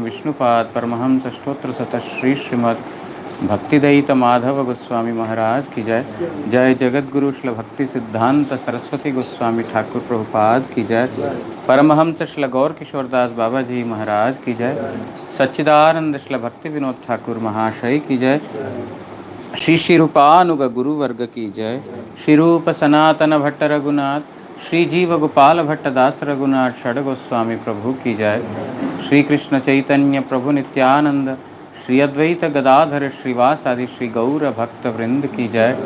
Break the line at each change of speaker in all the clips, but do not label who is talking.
विष्णुपाद परमहंस स्तोत्र सत श्री श्रीमद भक्तिदयित माधव गोस्वामी महाराज की जय। जय जगत गुरु श्री भक्ति सिद्धांत सरस्वती गोस्वामी ठाकुर प्रभुपाद की जय। परमहंस श्री गौर किशोरदास बाबा जी महाराज की जय। सच्चिदानंद श्री भक्ति विनोद ठाकुर महाशय की जय। श्री श्री रूपानुग गुरु वर्ग की जय। श्री रूप सनातन भट्ट रघुनाथ, श्री जीव गोपाल भट्ट दास रघुनाथ षड गोस्वामी प्रभु की जय। श्री कृष्ण चैतन्य प्रभु नित्यानंद, श्री अद्वैत गदाधर श्रीवासादि श्री गौर भक्त वृंद की जय।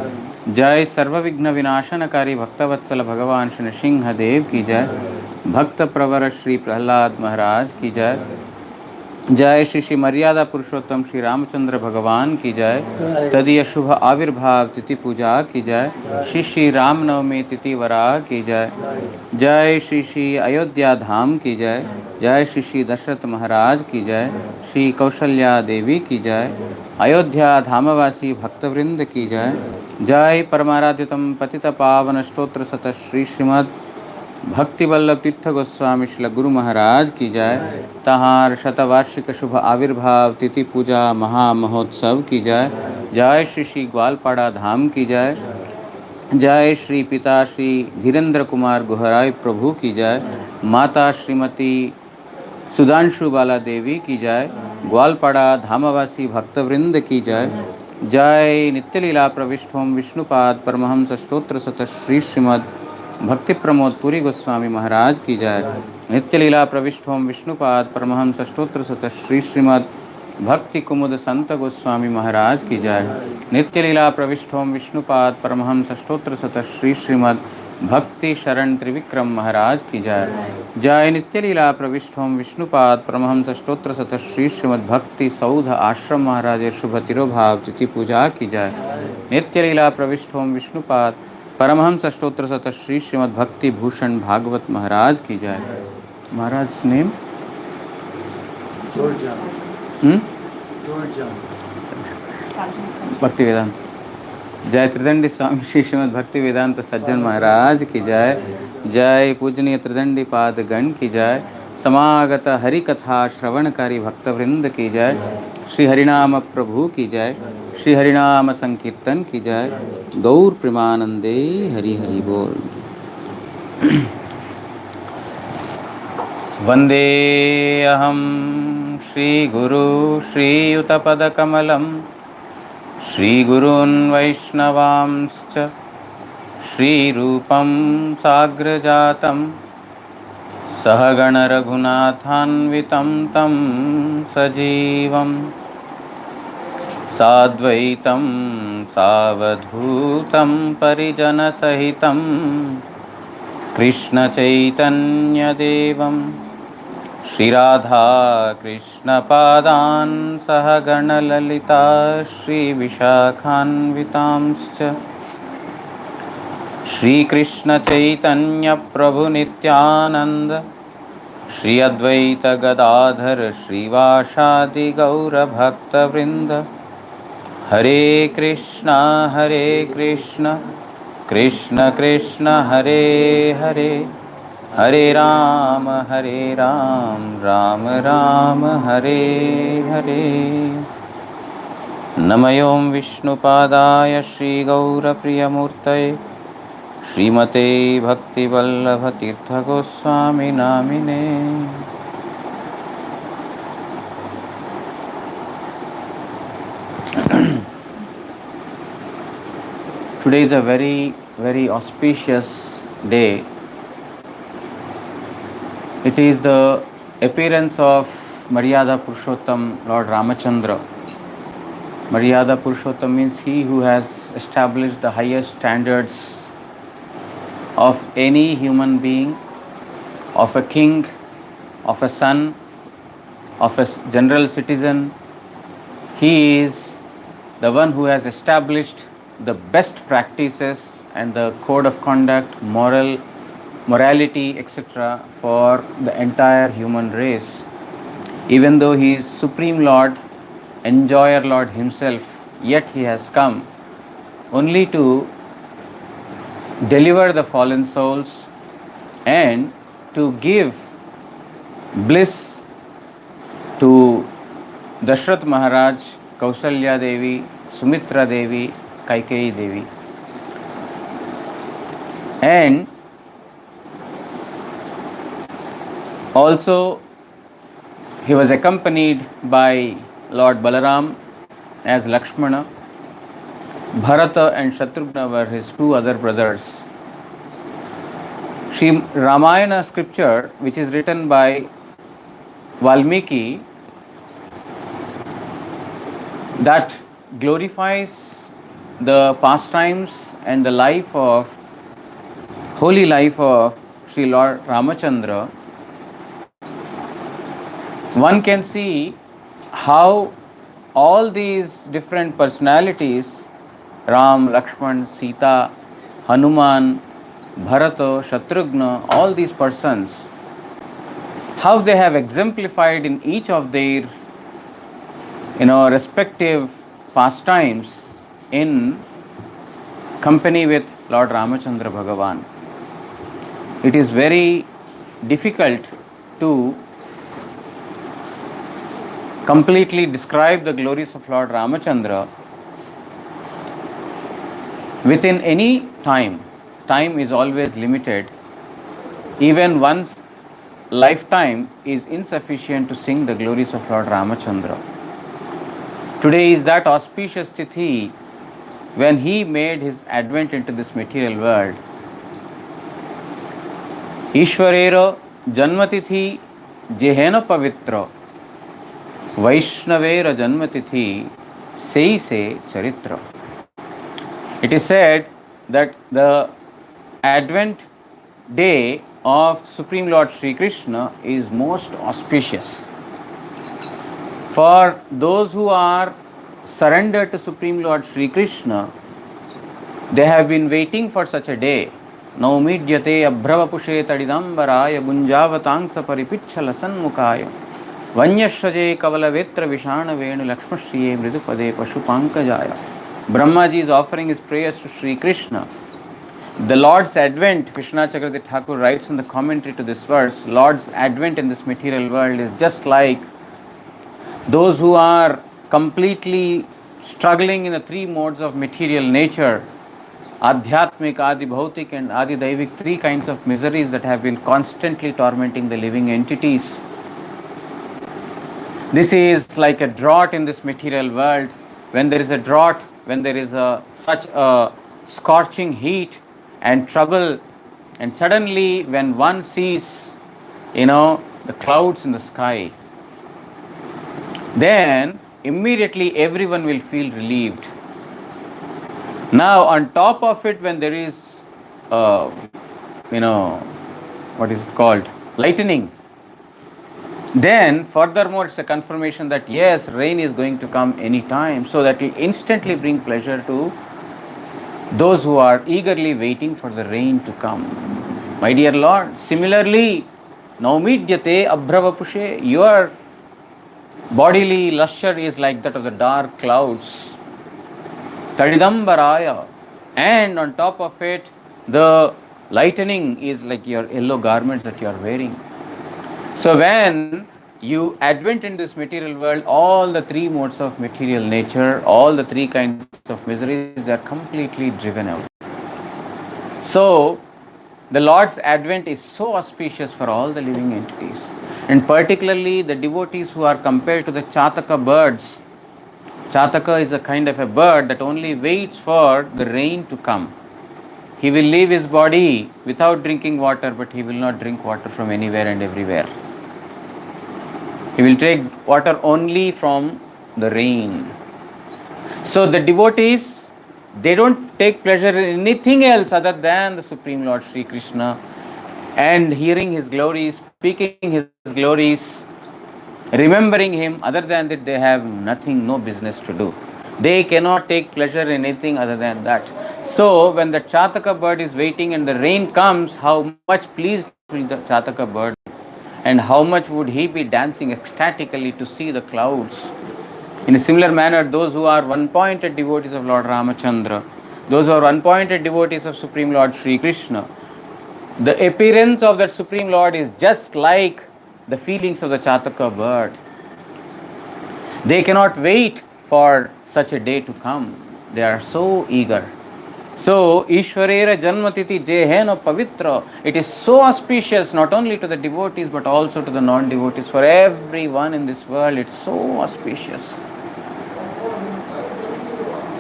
जय सर्व विघ्न विनाशनकारी भक्तवत्सल भगवान श्री नृसिंह देव की जय। भक्त प्रवर श्री प्रहलाद महाराज की जय। जय श्री श्री मर्यादा पुरुषोत्तम श्री रामचंद्र भगवान की जय। तदीय शुभ आविर्भाव तिथि पूजा की जय। श्री श्री रामनवमी तिथि वराह की जय। जय श्री श्री अयोध्या धाम की जय। जय श्री श्री दशरथ महाराज की जय। श्री कौशल्या देवी की जय। अयोध्या धामवासी भक्तवृंद की जय। जय परमाराध्यतम पतित पावन स्तोत्र सत श्री श्रीमद भक्ति वल्लभ तीर्थ गोस्वामी श्री गुरु महाराज की जय। तहार शतवार्षिक शुभ आविर्भाव तिथि पूजा महा महोत्सव की जय। जय श्री श्री ग्वालपाड़ा धाम की जय। जय श्री पिता श्री धीरेन्द्र कुमार गुहराय प्रभु की जय। माता श्रीमती सुधांशु बाला देवी की जय। ग्वालपाड़ा धामवासी भक्तवृंद की जय। जय नित्यलीला प्रविष्ट होम विष्णुपाद परमहंस स्तोत्र सत श्री श्रीमद भक्ति प्रमोद पुरी गोस्वामी महाराज की जय। नित्य लीला प्रविष्ट होम विष्णुपाद परमहंस स्तोत्र सत श्री श्रीमद भक्ति कुमुद संत गोस्वामी महाराज की जय। नित्य लीला प्रविष्ट होम विष्णुपाद परमहंस स्तोत्र सत श्री श्रीमद भक्ति शरण त्रिविक्रम महाराज की जय। जय नित्य लीला प्रविष्ट होम विष्णुपाद परमहंस स्तोत्र सत श्री श्रीमद भक्ति सौध आश्रम महाराज शुभ तिरोभाव तिथि पूजा की जय। नित्य लीला प्रविष्ट होम विष्णुपाद परमहंस स्तोत्र सत श्री श्रीमद भक्ति भूषण भागवत महाराज की जय। महाराज नेम भक्ति वेदांत। जय त्रिदंडी स्वामी श्री श्रीमद भक्ति वेदांत सज्जन महाराज की जय। जय पूजनीय त्रिदंडी पाद गण की जय। समागत हरि कथा श्रवणकारी भक्तवृंद की जय। श्री हरिनाम प्रभु की जय। श्री हरिनाम संकीर्तन की जय। गौर प्रेमानंदे हरि हरि बोल। वंदे अहम श्री गुरु श्रीयुतपदकमलं श्रीगुरून् वैष्णवांश्च श्रीरूपं साग्रजातं सहगण रघुनाथान्वितं तं सजीवं साद्वैतं सावधूतं परिजनसहितं कृष्णचैतन्यदेवं श्रीराधा कृष्णपादान् सहगणललिता श्रीविशाखान्वितांश्च श्रीकृष्णचैतन्यप्रभुनित्यानन्द श्री अद्वैत गदाधर श्रीवासादि गौरभक्तवृन्द। हरे कृष्ण कृष्ण कृष्ण हरे हरे, हरे राम राम राम हरे हरे। नमयों विष्णुपादाय श्रीगौरप्रियमूर्तये श्रीमते भक्तिवल्लभतीर्थगोस्वामी नामिने। Today is a very auspicious day. It is the appearance of Maryada Purushottam Lord Ramachandra. Maryada Purushottam means he who has established the highest standards of any human being, of a king, of a son, of a general citizen. He is the one who has established the best practices and the code of conduct, morality, etc. for the entire human race. Even though he is Supreme Lord, Enjoyer Lord himself, yet he has come only to deliver the fallen souls and to give bliss to Dashrath Maharaj, Kausalya Devi, Sumitra Devi, Kaikeyi Devi. And also he was accompanied by Lord Balaram as Lakshmana. Bharata and Shatrughna were his two other brothers. Sri Ramayana scripture, which is written by Valmiki, that glorifies the pastimes and the life of, holy life of Sri Lord Ramachandra, one can see how all these different personalities, Ram, Lakshman, Sita, Hanuman, Bharata, Shatrughna, all these persons, how they have exemplified in each of their respective pastimes in company with Lord Ramachandra Bhagavan. It is very difficult to completely describe the glories of Lord Ramachandra within any time. Time is always limited. Even one's lifetime is insufficient to sing the glories of Lord Ramachandra. Today is that auspicious tithi when he made his advent into this material world. Ishwarera Janmatithi Jehena Pavitra Vaishnavera Janmatithi Sei Se Charitra. It is said that the Advent day of Supreme Lord Sri Krishna is most auspicious. For those who are surrendered to Supreme Lord Sri Krishna, they have been waiting for such a day. Naumidyate abhravapushe tadidambaraya gunjavatangsa paripichala sanmukaya Vanyashaje Kavalavetra Vishana Venu Lakshmashriye Mridupade Pashupankajaya. Brahmaji is offering his prayers to Sri Krishna. The Lord's advent, Vishwanath Chakravarti Thakur writes in the commentary to this verse, Lord's advent in this material world is just like those who are completely struggling in the three modes of material nature, Adhyatmik, Adi Bhautik and Adi Daivik, three kinds of miseries that have been constantly tormenting the living entities. This is like a drought in this material world. When there is a drought, when there is such a scorching heat and trouble, and suddenly when one sees, the clouds in the sky, then immediately everyone will feel relieved. Now, on top of it, when there is, what is it called? Lightning. Then, furthermore, it's a confirmation that yes, rain is going to come any time. So that will instantly bring pleasure to those who are eagerly waiting for the rain to come. My dear Lord, similarly, Naumidyate Abhravapushe, your bodily lustre is like that of the dark clouds. Tadidambaraya, and on top of it, the lightning is like your yellow garments that you are wearing. So when you advent in this material world, all the three modes of material nature, all the three kinds of miseries, they are completely driven out. So the Lord's advent is so auspicious for all the living entities, and particularly the devotees who are compared to the Chataka birds. Chataka is a kind of a bird that only waits for the rain to come. He will leave his body without drinking water, but he will not drink water from anywhere and everywhere. He will take water only from the rain. So the devotees, they don't take pleasure in anything else other than the Supreme Lord Sri Krishna, and hearing his glories, speaking his glories, remembering him. Other than that, they have nothing, no business to do. They cannot take pleasure in anything other than that. So when the Chataka bird is waiting and the rain comes, how much pleased will the Chataka bird, and how much would he be dancing ecstatically to see the clouds. In a similar manner, those who are one-pointed devotees of Lord Ramachandra, those who are one-pointed devotees of Supreme Lord Sri Krishna, the appearance of that Supreme Lord is just like the feelings of the Chataka bird. They cannot wait for such a day to come. They are so eager. So, Ishwarera Janmatiti Jehena Pavitra, it is so auspicious not only to the devotees but also to the non-devotees. For everyone in this world, it's so auspicious.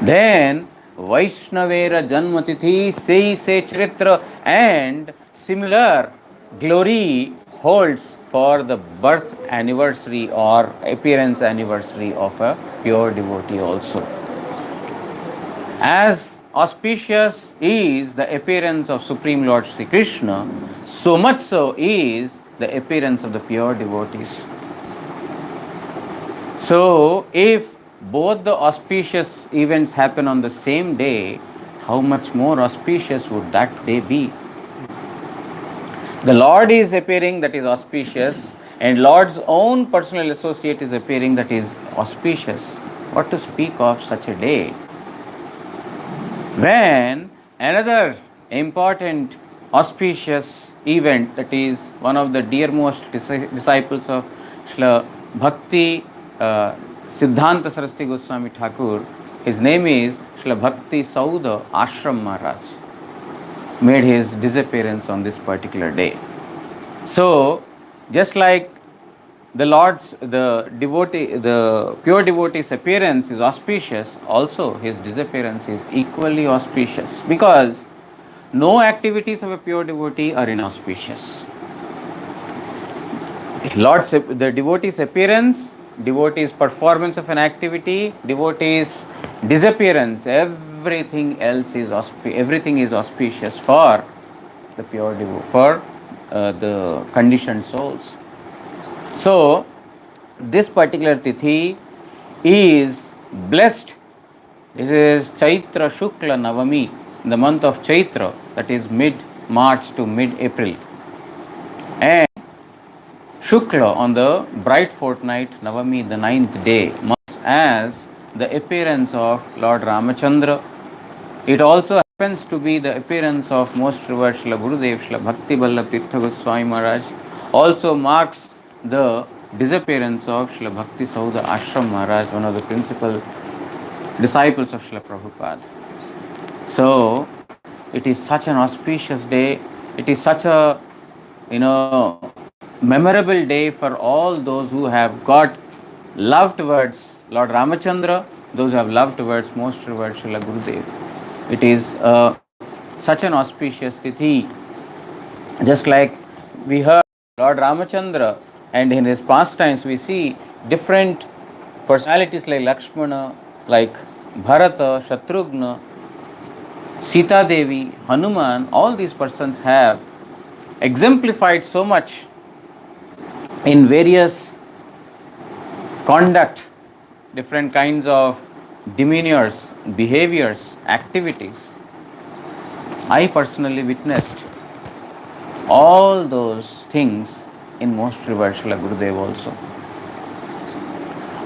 Then, Vaishnavera Janmatiti Sei Se Charitra, and similar glory holds for the birth anniversary or appearance anniversary of a pure devotee also. As auspicious is the appearance of Supreme Lord Sri Krishna, so much so is the appearance of the pure devotees. So, if both the auspicious events happen on the same day, how much more auspicious would that day be? The Lord is appearing, that is auspicious, and Lord's own personal associate is appearing, that is auspicious. What to speak of such a day? When another important auspicious event, that is one of the dearmost disciples of Srila Bhakti Siddhanta Saraswati Goswami Thakur, his name is Srila Bhakti Sauda Ashram Maharaj, made his disappearance on this particular day. So, just like the pure devotee's appearance is auspicious, also his disappearance is equally auspicious, because no activities of a pure devotee are inauspicious. The devotee's appearance, devotee's performance of an activity, devotee's disappearance, everything else is auspicious for the pure devotee, for the conditioned souls. So, this particular tithi is blessed. This is Chaitra Shukla Navami, in the month of Chaitra, that is mid-March to mid-April. And Shukla on the bright fortnight, Navami, the 9th day, marks as the appearance of Lord Ramachandra. It also happens to be the appearance of most revered Srila Gurudev, Srila Bhakti Vallabh Tirtha Goswami Maharaj. Also marks the disappearance of Srila Bhakti Sauda Ashram Maharaj, one of the principal disciples of Srila Prabhupada. So, it is such an auspicious day. It is such a, memorable day for all those who have got love towards Lord Ramachandra, those who have love towards most revered Srila Gurudev. It is such an auspicious tithi. Just like we heard Lord Ramachandra, and in his pastimes we see different personalities like Lakshmana, like Bharata, Shatrughna, Sita Devi, Hanuman. All these persons have exemplified so much in various conduct, different kinds of demeanors, behaviors, activities. I personally witnessed all those things in most revered Srila Gurudev also.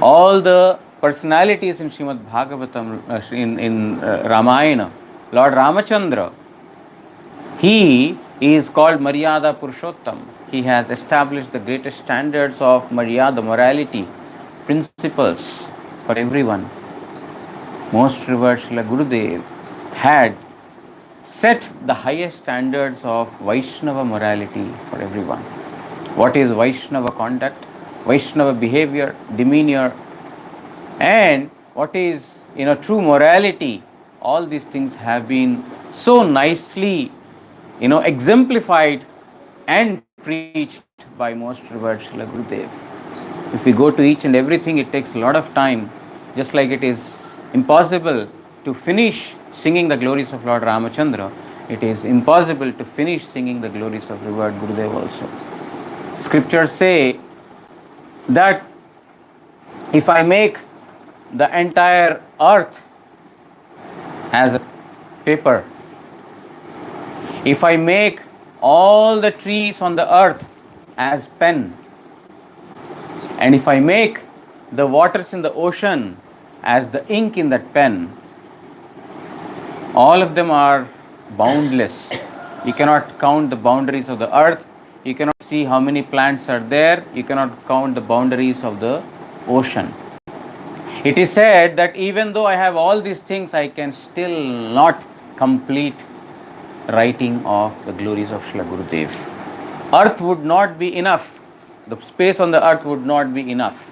All the personalities in Srimad Bhagavatam, in Ramayana, Lord Ramachandra, he is called Maryada Purushottam. He has established the greatest standards of Maryada, morality, principles for everyone. Most revered Srila Gurudev had set the highest standards of Vaishnava morality for everyone. What is Vaishnava conduct, Vaishnava behavior, demeanor, and what is true morality? All these things have been so nicely exemplified and preached by most revered Srila Gurudev. If we go to each and everything, it takes a lot of time, just like it is impossible to finish singing the glories of Lord Ramachandra, it is impossible to finish singing the glories of revered Gurudev also. Scriptures say that if I make the entire earth as a paper, if I make all the trees on the earth as pen, and if I make the waters in the ocean as the ink in that pen, all of them are boundless. You cannot count the boundaries of the earth. You cannot see how many plants are there. You cannot count the boundaries of the ocean. It is said that even though I have all these things, I can still not complete writing of the glories of Srila Gurudev. Earth would not be enough. The space on the earth would not be enough.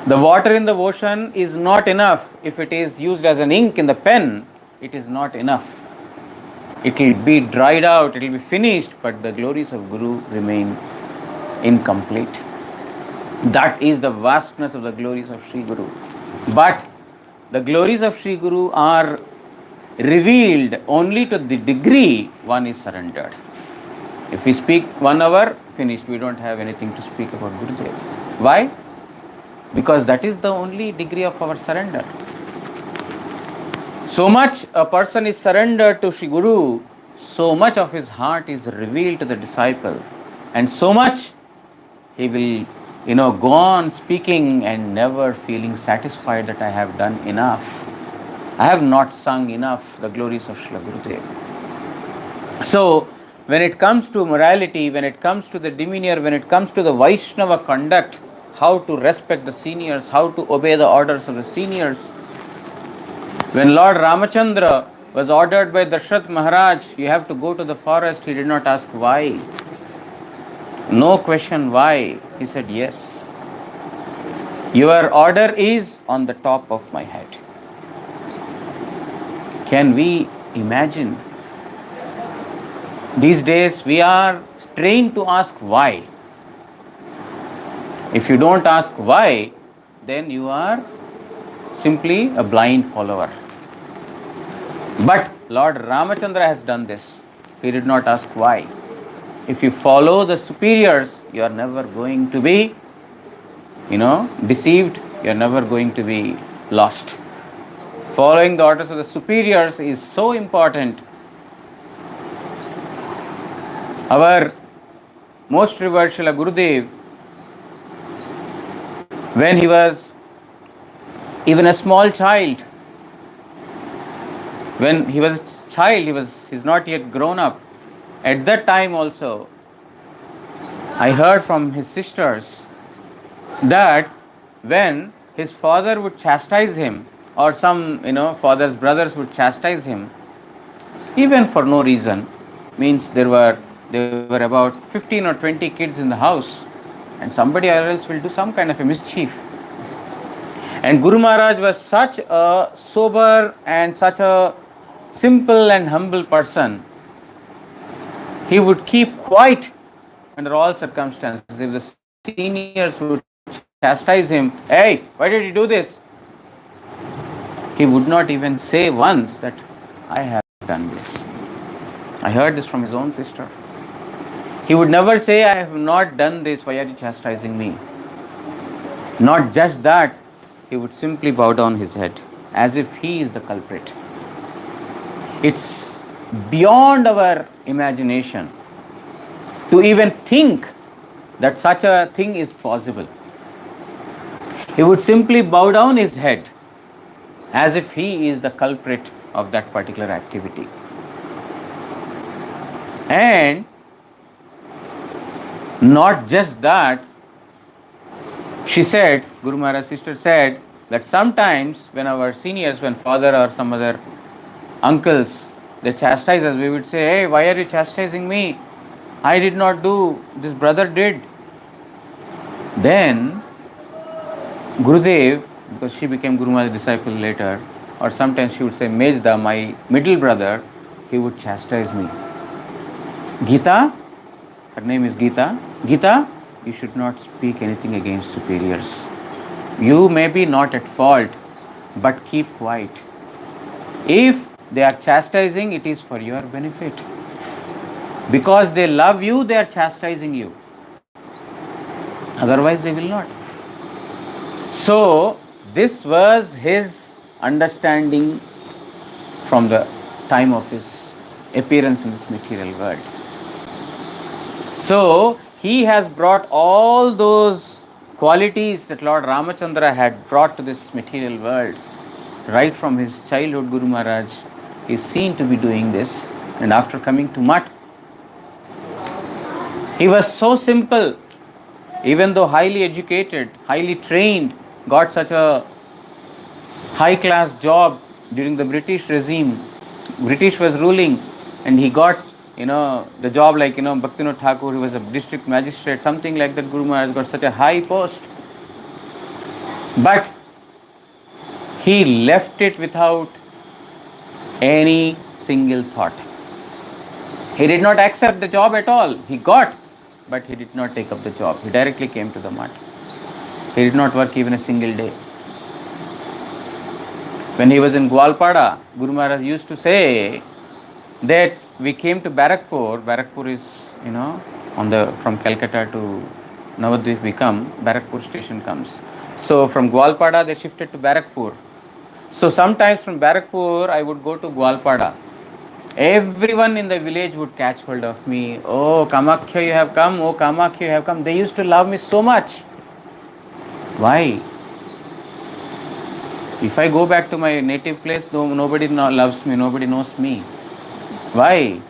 The water in the ocean is not enough. If it is used as an ink in the pen, it is not enough. It will be dried out, it will be finished, but the glories of Guru remain incomplete. That is the vastness of the glories of Sri Guru. But the glories of Sri Guru are revealed only to the degree one is surrendered. If we speak 1 hour, finished, we don't have anything to speak about Gurudev. Why? Because that is the only degree of our surrender. So much a person is surrendered to Sri Guru, so much of his heart is revealed to the disciple, and so much he will go on speaking and never feeling satisfied that I have done enough. I have not sung enough the glories of Srila Gurudev. So, when it comes to morality, when it comes to the demeanor, when it comes to the Vaishnava conduct, how to respect the seniors, how to obey the orders of the seniors. When Lord Ramachandra was ordered by Dashrath Maharaj, you have to go to the forest, he did not ask why. No question why. He said, yes. Your order is on the top of my head. Can we imagine? These days we are trained to ask why. If you don't ask why, then you are simply a blind follower. But Lord Ramachandra has done this. He did not ask why. If you follow the superiors, you are never going to be, deceived. You are never going to be lost. Following the orders of the superiors is so important. Our most revered Srila Gurudev, when he was even a small child, when he was a child, he's not yet grown up. At that time also, I heard from his sisters that when his father would chastise him, or some, father's brothers would chastise him, even for no reason, means there were about 15 or 20 kids in the house, and somebody else will do some kind of a mischief. And Guru Maharaj was such a sober and such a simple and humble person. He would keep quiet under all circumstances. If the seniors would chastise him, hey, why did you do this? He would not even say once that I have done this. I heard this from his own sister. He would never say, I have not done this, why are you chastising me? Not just that, he would simply bow down his head as if he is the culprit. It's beyond our imagination to even think that such a thing is possible. He would simply bow down his head as if he is the culprit of that particular activity. And not just that, she said, Guru Maharaj's sister said, that sometimes when our seniors, when father or some other uncles, they chastise us, we would say, hey, why are you chastising me? I did not do, this brother did. Then Gurudev, because she became Guru Maharaj's disciple later, or sometimes she would say, Mejda, my middle brother, he would chastise me. Gita, her name is Gita. Gita, you should not speak anything against superiors. You may be not at fault, but keep quiet. If they are chastising, it is for your benefit. Because they love you, they are chastising you. Otherwise, they will not. So, this was his understanding from the time of his appearance in this material world. So, he has brought all those qualities that Lord Ramachandra had brought to this material world. Right from his childhood, Guru Maharaj is seen to be doing this. And after coming to Mutt, he was so simple, even though highly educated, highly trained, got such a high class job during the British regime. British was ruling, and he got the job like Bhaktivinoda Thakur, who was a district magistrate, something like that. Guru Maharaj got such a high post, but he left it without any single thought. He did not accept the job at all. He got, but he did not take up the job. He directly came to the mat. He did not work even a single day. When he was in Gwalpada, Guru Maharaj used to say that we came to Barakpur. Barakpur is, from Calcutta to Navadvip we come, Barakpur station comes. So from Gwalpada they shifted to Barakpur. So sometimes from Barakpur I would go to Gwalpada. Everyone in the village would catch hold of me. Oh, Kamakhya, you have come. Oh, Kamakhya, you have come. They used to love me so much. Why? If I go back to my native place, nobody loves me, nobody knows me. Why?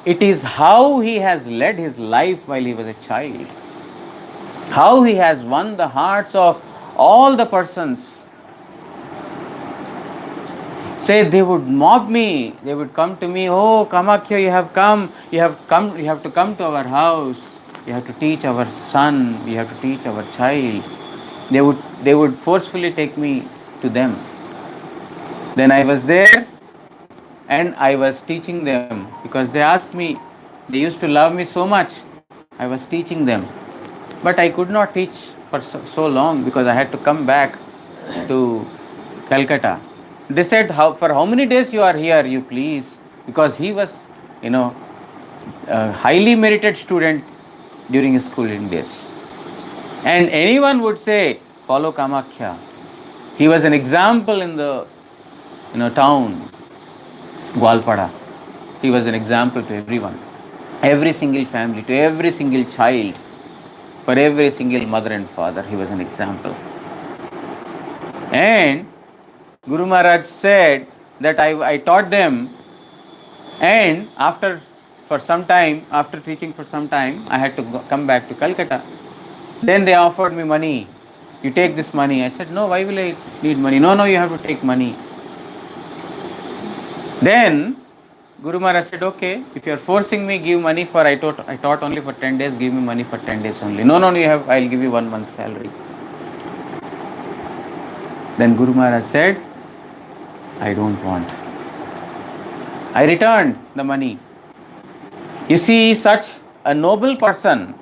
It is how he has led his life while he was a child. How he has won the hearts of all the persons. Say they would mob me, they would come to me, oh Kamakhya, you have to come to our house, you have to teach our son, you have to teach our child. They would forcefully take me to them. Then I was there and I was teaching them because they asked me, they used to love me so much, I was teaching them. But I could not teach for so long because I had to come back to Calcutta. They said, for how many days you are here, you please? Because he was, a highly merited student during his schooling days. And anyone would say, follow Kamakhya. He was an example in the town, Gwalpada. He was an example to everyone, every single family, to every single child, for every single mother and father. He was an example. And Guru Maharaj said that I taught them, and after teaching for some time, I had to come back to Calcutta. Then they offered me money. You take this money. I said, no, why will I need money? No, you have to take money. Then Guru Maharaj said, okay, if you are forcing me, give money for, I taught only for 10 days, give me money for 10 days only. No, I'll give you 1 month's salary. Then Guru Maharaj said, I don't want. I returned the money. You see, such a noble person,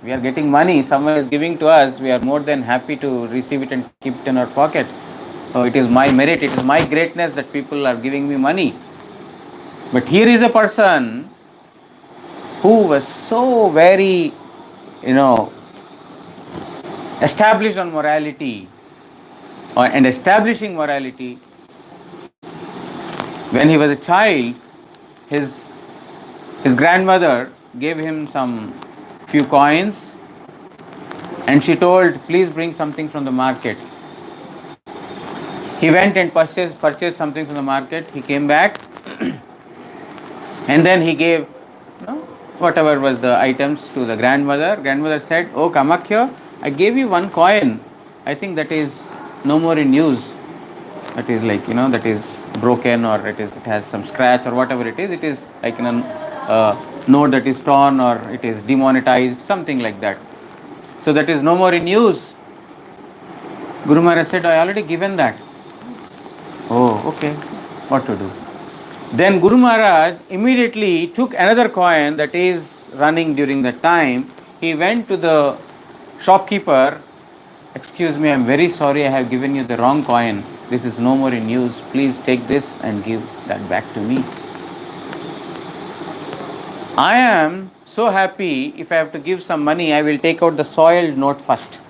we are getting money, someone is giving to us, we are more than happy to receive it and keep it in our pocket. So it is my merit, it is my greatness that people are giving me money. But here is a person who was so very, established on morality and establishing morality. When he was a child, his grandmother gave him some few coins and she told, please bring something from the market. He went and purchased something from the market. He came back and then he gave whatever was the items to the grandmother. Grandmother said, oh Kamakhya, I gave you 1 coin. I think that is no more in use. That is like, that is broken, or it has some scratch or whatever it is. It is like note that is torn, or it is demonetized, something like that. So that is no more in use. Guru Maharaj said, I already given that. Oh, okay. What to do? Then Guru Maharaj immediately took another coin that is running during that time. He went to the shopkeeper. Excuse me, I am very sorry, I have given you the wrong coin. This is no more in use. Please take this and give that back to me. I am so happy. If I have to give some money, I will take out the soiled note first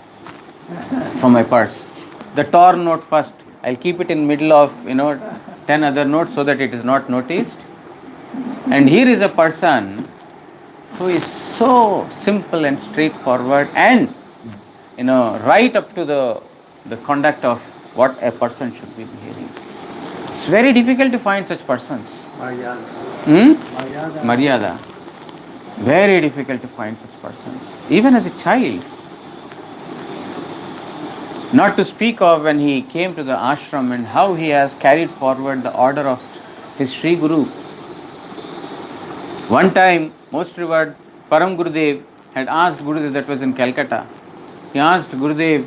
from my purse. The torn note first. I'll keep it in middle of 10 other notes so that it is not noticed. And here is a person who is so simple and straightforward and right up to the conduct of what a person should be behaving. It's very difficult to find such persons. Maryada. Very difficult to find such persons, even as a child. Not to speak of when he came to the ashram and how he has carried forward the order of his Sri Guru. One time, most revered Param Gurudev had asked Gurudev, that was in Calcutta, he asked Gurudev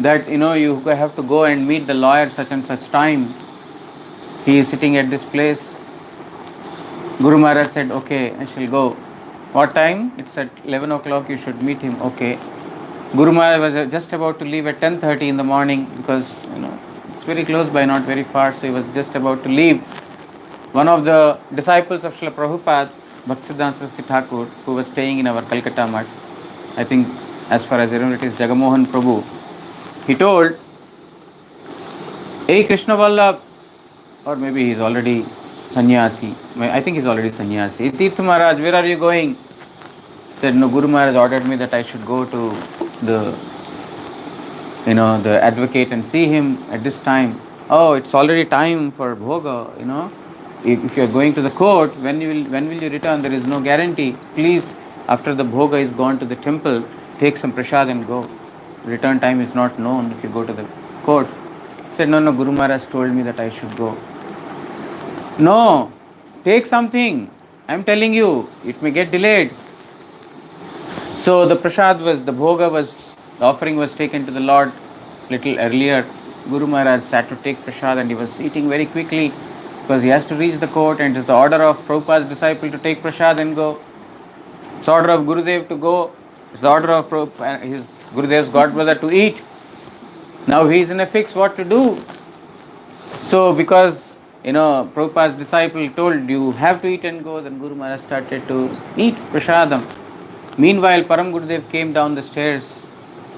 that, you have to go and meet the lawyer such and such time. He is sitting at this place. Guru Maharaj said, okay, I shall go. What time? It's at 11 o'clock, you should meet him. Okay. Guru Maharaj was just about to leave at 10:30 in the morning because, it's very close by, not very far, so he was just about to leave. One of the disciples of Srila Prabhupada, Bhaktisiddhanta Saraswati Thakur, who was staying in our Calcutta mutt, I think as far as I remember it is Jagamohan Prabhu, he told, hey Krishna Vallabh, or maybe he's already sannyasi, I think he's already sannyasi. Tirtha Maharaj, where are you going? Said, no, Guru Maharaj ordered me that I should go to the advocate and see him at this time. Oh, it's already time for bhoga, If you are going to the court, when will you return? There is no guarantee. Please, after the bhoga is gone to the temple, take some prasad and go. Return time is not known if you go to the court. Said, no, Guru Maharaj told me that I should go. No, take something. I am telling you, it may get delayed. So the offering was taken to the Lord little earlier. Guru Maharaj sat to take prasad and he was eating very quickly because he has to reach the court and it is the order of Prabhupada's disciple to take prasad and go. It's the order of Gurudev to go. It's the order of his Gurudev's godbrother to eat. Now he is in a fix what to do. So because Prabhupada's disciple told you have to eat and go, then Guru Maharaj started to eat prasadam. Meanwhile, Param Gurudev came down the stairs.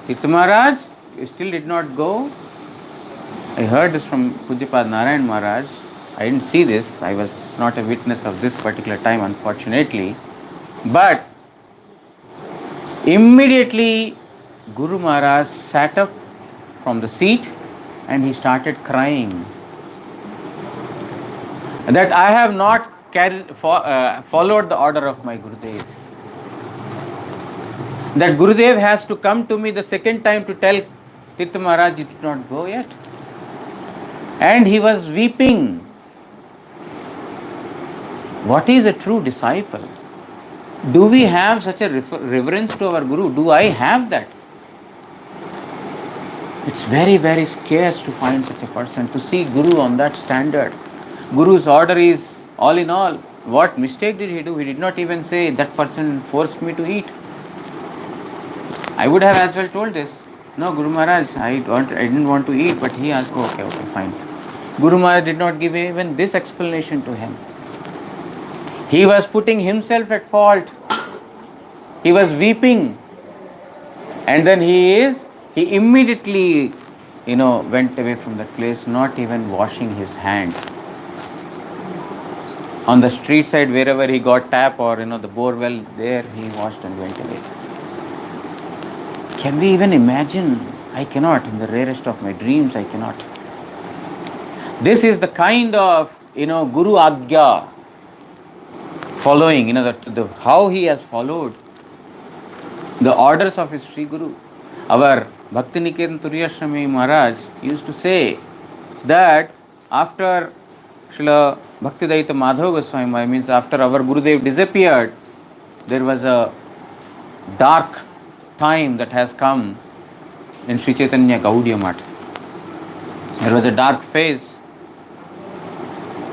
Tirtha Maharaj, you still did not go? I heard this from Pujyapad Narayan Maharaj. I didn't see this. I was not a witness of this particular time, unfortunately. But immediately, Guru Maharaj sat up from the seat and he started crying. That I have not followed the order of my Gurudev. That Gurudev has to come to me the second time to tell Tirtha Maharaj, you did not go yet. And he was weeping. What is a true disciple? Do we have such a reverence to our Guru? Do I have that? It's very, very scarce to find such a person, to see Guru on that standard. Guru's order is all in all. What mistake did he do? He did not even say, that person forced me to eat. I would have as well told this. No, Guru Maharaj, I didn't want to eat, but he asked, okay, fine. Guru Maharaj did not give even this explanation to him. He was putting himself at fault. He was weeping. And then he immediately, went away from that place, not even washing his hand. On the street side, wherever he got tap or, the bore well, there he washed and went away. Can we even imagine? I cannot. In the rarest of my dreams, I cannot. This is the kind of, Guru Agya following, how he has followed the orders of his Sri Guru. Our Bhakti Niketan Turiyashrami Maharaj used to say that after Srila Bhaktidaita Madhava Goswami, means after our Gurudev disappeared, there was a dark time that has come in Sri Chaitanya Gaudiya Math. There was a dark phase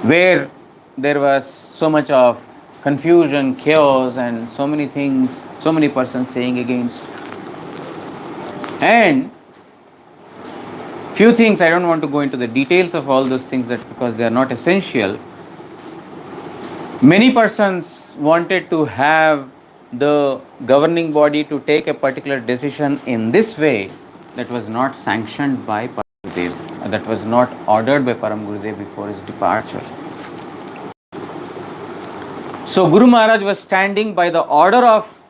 where there was so much of confusion, chaos and so many things, so many persons saying against. And few things, I don't want to go into the details of all those things because they are not essential. Many persons wanted to have the governing body to take a particular decision in this way that was not sanctioned by Param Gurudev, that was not ordered by Param Gurudev before his departure. So Guru Maharaj was standing by the order of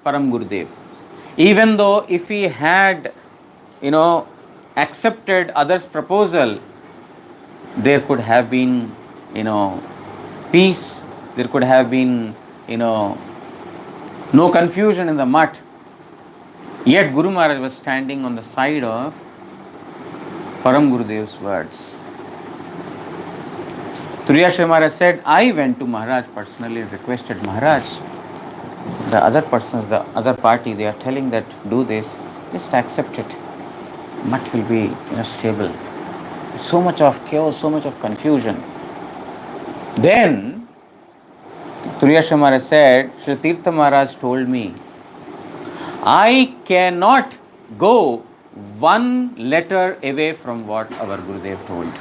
Param Gurudev. Even though if he had, accepted others' proposal, there could have been, peace, there could have been, no confusion in the mutt. Yet Guru Maharaj was standing on the side of Param Gurudev's words. Turiya Shri Maharaj said, I went to Maharaj personally and requested Maharaj, the other persons, the other party, they are telling that do this, just accept it. Mutt will be stable. So much of chaos, so much of confusion. Then Turiya Shri Maharaj said, Shri Tirtha Maharaj told me, I cannot go one letter away from what our Gurudev told.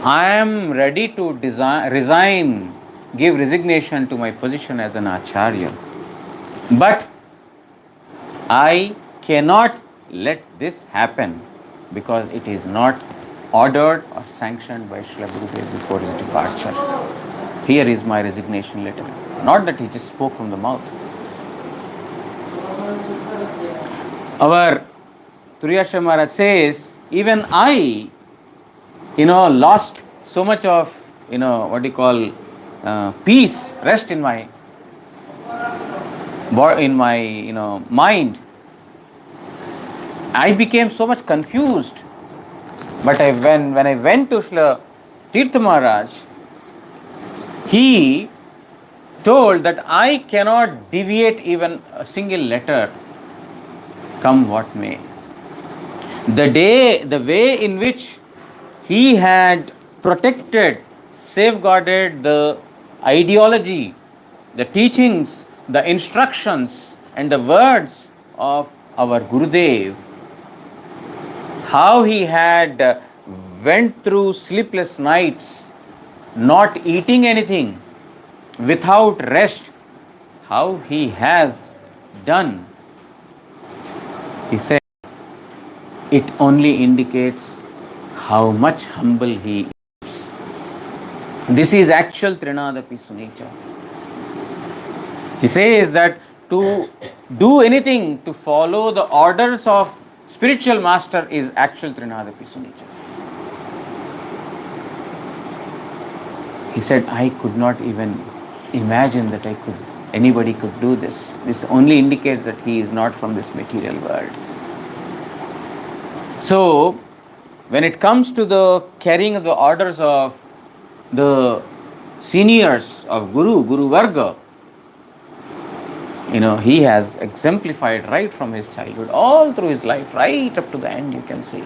I am ready to resign, give resignation to my position as an Acharya. But I cannot let this happen because it is not ordered or sanctioned by Srila Gurudev before his departure. Here is my resignation letter. Not that he just spoke from the mouth. Our Turiya Shri Maharaj says, even I, lost so much of, peace, rest in my mind. I became so much confused. But when I went to Srila Tirtha Maharaj, he told that I cannot deviate even a single letter, come what may. The way in which he had protected, safeguarded the ideology, the teachings, the instructions and the words of our Gurudev, how he had went through sleepless nights, not eating anything, without rest, how he has done. He said, it only indicates how much humble he is. This is actual Trinadapi Sunecha. He says that to do anything, to follow the orders of spiritual master is actual Trinadapi Sunecha. He said, I could not even imagine that anybody could do this. This only indicates that he is not from this material world. So, when it comes to the carrying of the orders of the seniors of Guru Varga, he has exemplified right from his childhood, all through his life, right up to the end, you can see.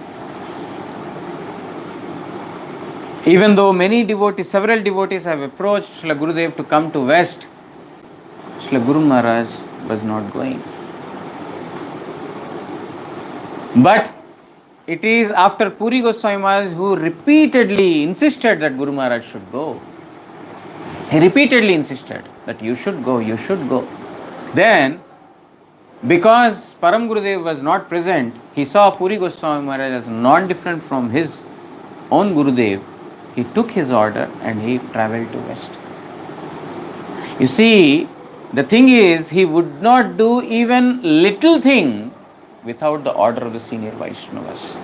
Even though several devotees have approached Srila Gurudev to come to West, Srila Guru Maharaj was not going. But it is after Puri Goswami Maharaj who repeatedly insisted that Guru Maharaj should go. He repeatedly insisted that you should go, you should go. Then, because Param Gurudev was not present, he saw Puri Goswami Maharaj as non-different from his own Gurudev. He took his order and he travelled to West. You see, the thing is, he would not do even little thing without the order of the senior Vaishnavas.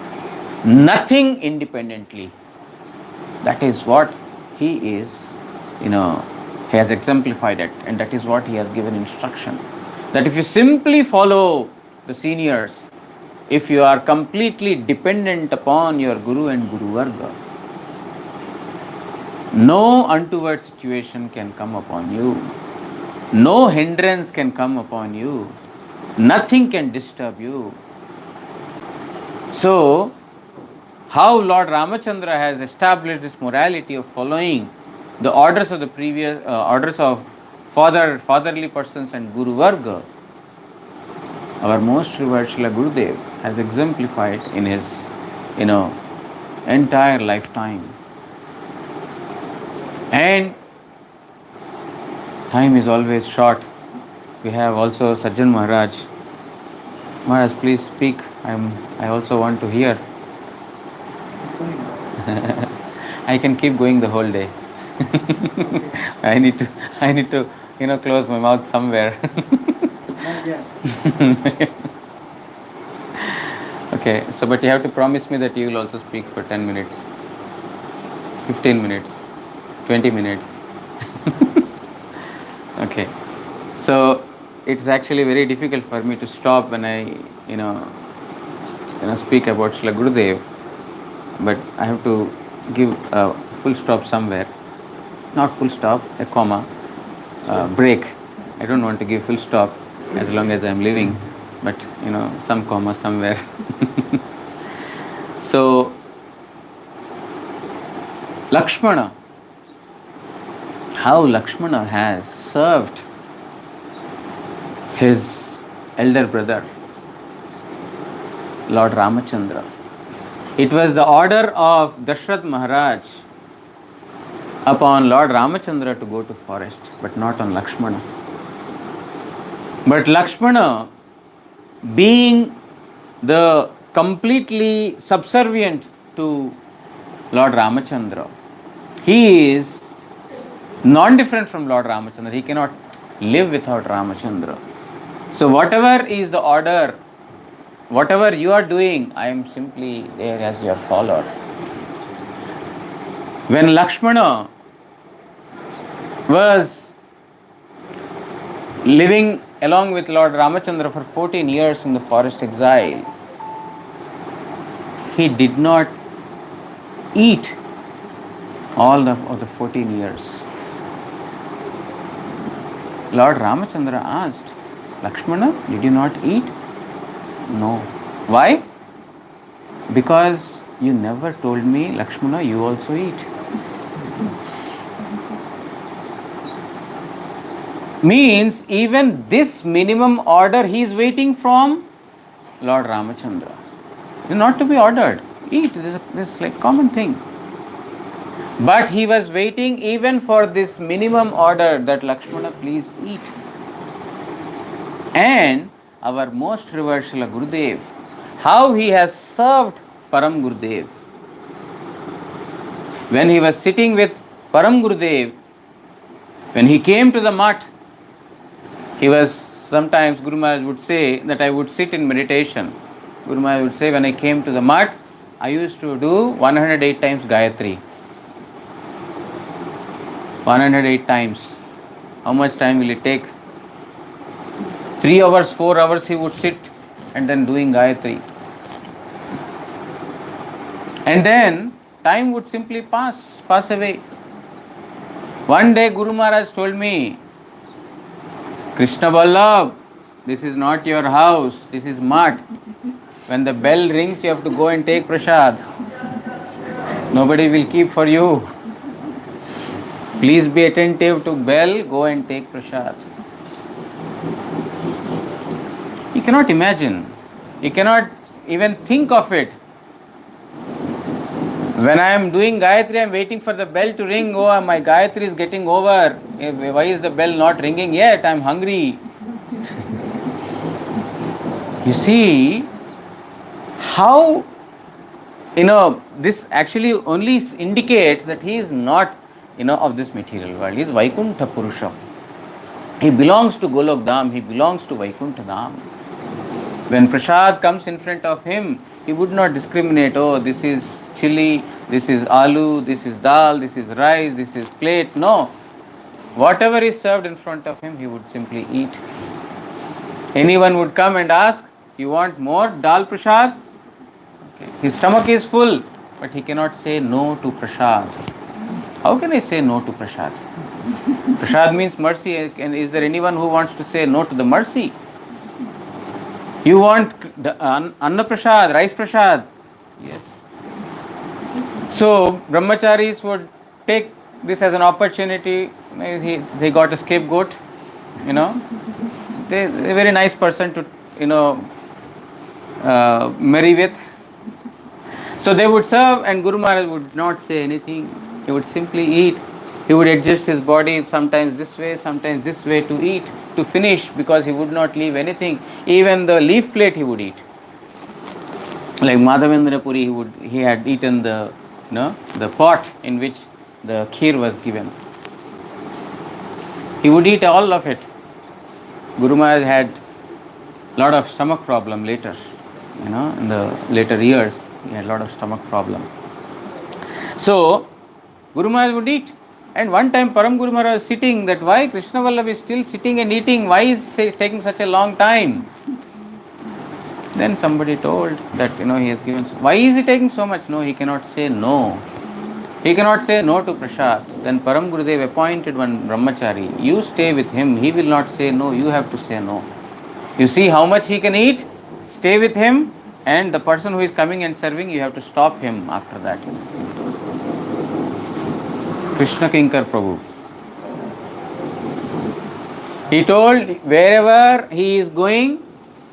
Nothing independently. That is what he is, he has exemplified it, and that is what he has given instruction. That if you simply follow the seniors, if you are completely dependent upon your Guru and Guru Varga, no untoward situation can come upon you. No hindrance can come upon you. Nothing can disturb you. So, how Lord Ramachandra has established this morality of following the orders of the previous orders of fatherly persons and Guru Varga, our most revered Srila Gurudev has exemplified in his entire lifetime. And time is always short. We have also Sajjan Maharaj. Maharaj, please speak. I also want to hear. I can keep going the whole day. I need to close my mouth somewhere. Okay, so but you have to promise me that you will also speak for 10 minutes, 15 minutes, 20 minutes. Okay, so it's actually very difficult for me to stop when I speak about Srila Gurudev, but I have to give a full stop somewhere. Not full stop, a comma, break. I don't want to give full stop as long as I am living, but some comma somewhere. So, Lakshmana, how Lakshmana has served his elder brother, Lord Ramachandra. It was the order of Dashrath Maharaj upon Lord Ramachandra to go to forest, but not on Lakshmana. But Lakshmana, being the completely subservient to Lord Ramachandra, he is non-different from Lord Ramachandra. He cannot live without Ramachandra. So whatever is the order, whatever you are doing, I am simply there as your follower. When Lakshmana was living along with Lord Ramachandra for 14 years in the forest exile, he did not eat all of the 14 years. Lord Ramachandra asked, Lakshmana, did you not eat? No. Why? Because you never told me, Lakshmana, you also eat. Means even this minimum order he is waiting from Lord Ramachandra. Not to be ordered. Eat. This is like common thing. But he was waiting even for this minimum order that Lakshmana, please eat. And our most revered Srila Gurudev, how he has served Param Gurudev. When he was sitting with Param Gurudev, when he came to the mat, he was sometimes, Guru Maharaj would say that I would sit in meditation. Guru Maharaj would say, when I came to the mat, I used to do 108 times Gayatri. 108 times. How much time will it take? 3 hours, 4 hours he would sit and then doing Gayatri. And then time would simply pass away. One day Guru Maharaj told me, Krishna Vallabh, this is not your house, this is mat. When the bell rings, you have to go and take prasad. Nobody will keep for you. Please be attentive to bell, go and take prasad. You cannot imagine. You cannot even think of it. When I am doing Gayatri, I am waiting for the bell to ring. Oh, my Gayatri is getting over. Why is the bell not ringing yet? I am hungry. You see how, this actually only indicates that he is not, of this material world. He is Vaikuntha Purusha. He belongs to Golok Dham. He belongs to Vaikuntha Dham. When prasad comes in front of him, he would not discriminate, oh, this is chili, this is aloo, this is dal, this is rice, this is plate. No. Whatever is served in front of him, he would simply eat. Anyone would come and ask, you want more dal prasad? Okay. His stomach is full, but he cannot say no to prasad. How can I say no to prasad? Prasad means mercy, and is there anyone who wants to say no to the mercy? You want Anna Prasad, rice Prasad? Yes. So, brahmacharis would take this as an opportunity. They got a scapegoat, They're a very nice person to, marry with. So they would serve and Guru Maharaj would not say anything. He would simply eat. He would adjust his body sometimes this way, sometimes this way to eat, to finish, because he would not leave anything. Even the leaf plate he would eat. Like Madhavendra Puri, he had eaten the pot in which the kheer was given. He would eat all of it. Guru Maharaj had a lot of stomach problem later, in the later years, he had a lot of stomach problem. So, Guru Maharaj would eat. And one time Param Guru Maharaj was sitting, that why Krishna Vallabh is still sitting and eating, why is he taking such a long time? Then somebody told that, he has given. Why is he taking so much? No, he cannot say no. He cannot say no to prasad. Then Param Gurudev appointed one brahmachari. You stay with him. He will not say no. You have to say no. You see how much he can eat? Stay with him. And the person who is coming and serving, you have to stop him after that. Krishna Kinkar Prabhu. He told, wherever he is going,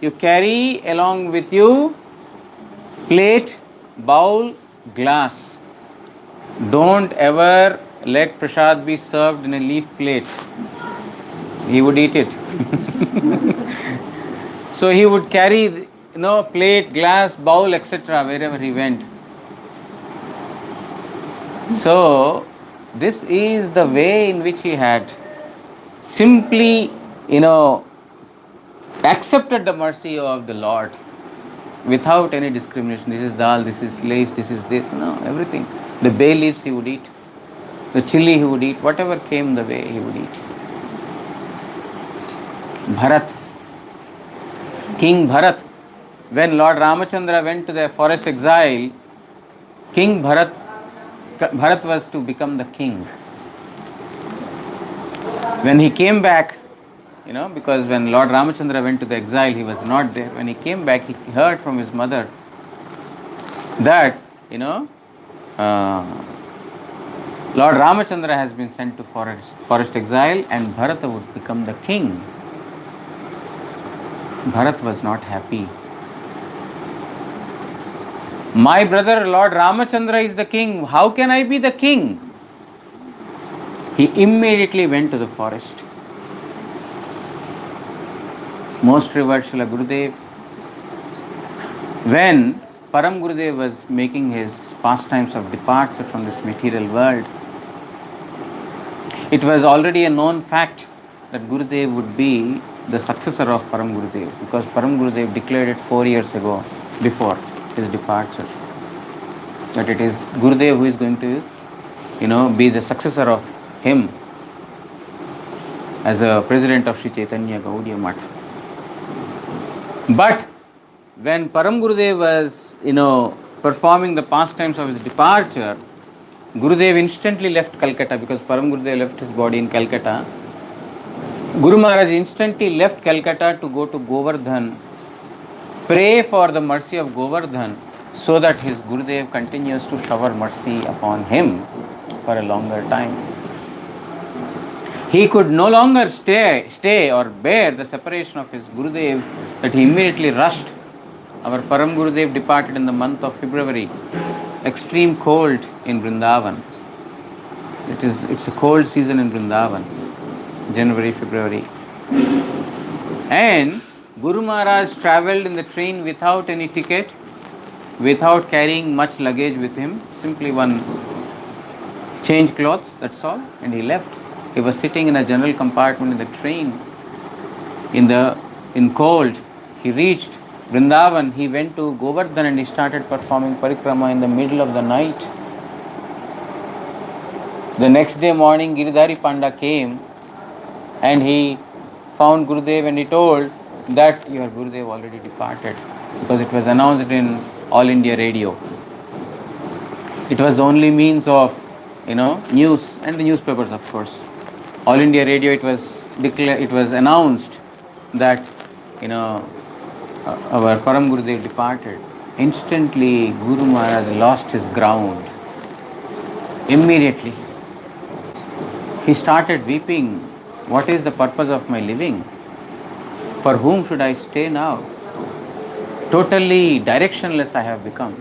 you carry along with you plate, bowl, glass. Don't ever let prasad be served in a leaf plate. He would eat it. So he would carry, plate, glass, bowl, etc. wherever he went. So this is the way in which he had simply, accepted the mercy of the Lord without any discrimination. This is dal, this is leaf, this is this, everything. The bay leaves he would eat, the chili he would eat, whatever came the way he would eat. Bharat, King Bharat, when Lord Ramachandra went to the forest exile, King Bharat was to become the king. When he came back, because when Lord Ramachandra went to the exile, he was not there. When he came back, he heard from his mother that, Lord Ramachandra has been sent to forest exile and Bharata would become the king. Bharat was not happy. My brother Lord Ramachandra is the king. How can I be the king? He immediately went to the forest. Most revered Srila Gurudev, when Param Gurudev was making his pastimes of departure from this material world, it was already a known fact that Gurudev would be the successor of Param Gurudev, because Param Gurudev declared it 4 years ago, before his departure, that it is Gurudev who is going to, be the successor of him as a president of Sri Chaitanya Gaudiya Math. But when Param Gurudev was, performing the pastimes of his departure, Gurudev instantly left Calcutta, because Param Gurudev left his body in Calcutta. Guru Maharaj instantly left Calcutta to go to Govardhan, pray for the mercy of Govardhan, so that his Gurudev continues to shower mercy upon him for a longer time. He could no longer stay or bear the separation of his Gurudev, that he immediately rushed. Our Param Gurudev departed in the month of February. Extreme cold in Vrindavan. It's a cold season in Vrindavan, January, February. And Guru Maharaj travelled in the train without any ticket, without carrying much luggage with him, simply one change clothes, that's all, and he left. He was sitting in a general compartment in the train in cold. He reached Vrindavan, he went to Govardhan and he started performing parikrama in the middle of the night. The next day morning, Giridhari Panda came and he found Gurudev and he told that your Gurudev already departed, because it was announced in All India Radio. It was the only means of, news, and the newspapers, of course. All India Radio, it was announced that, our Param Gurudev departed. Instantly, Guru Maharaj lost his ground. Immediately. He started weeping. What is the purpose of my living? For whom should I stay now? Totally directionless I have become.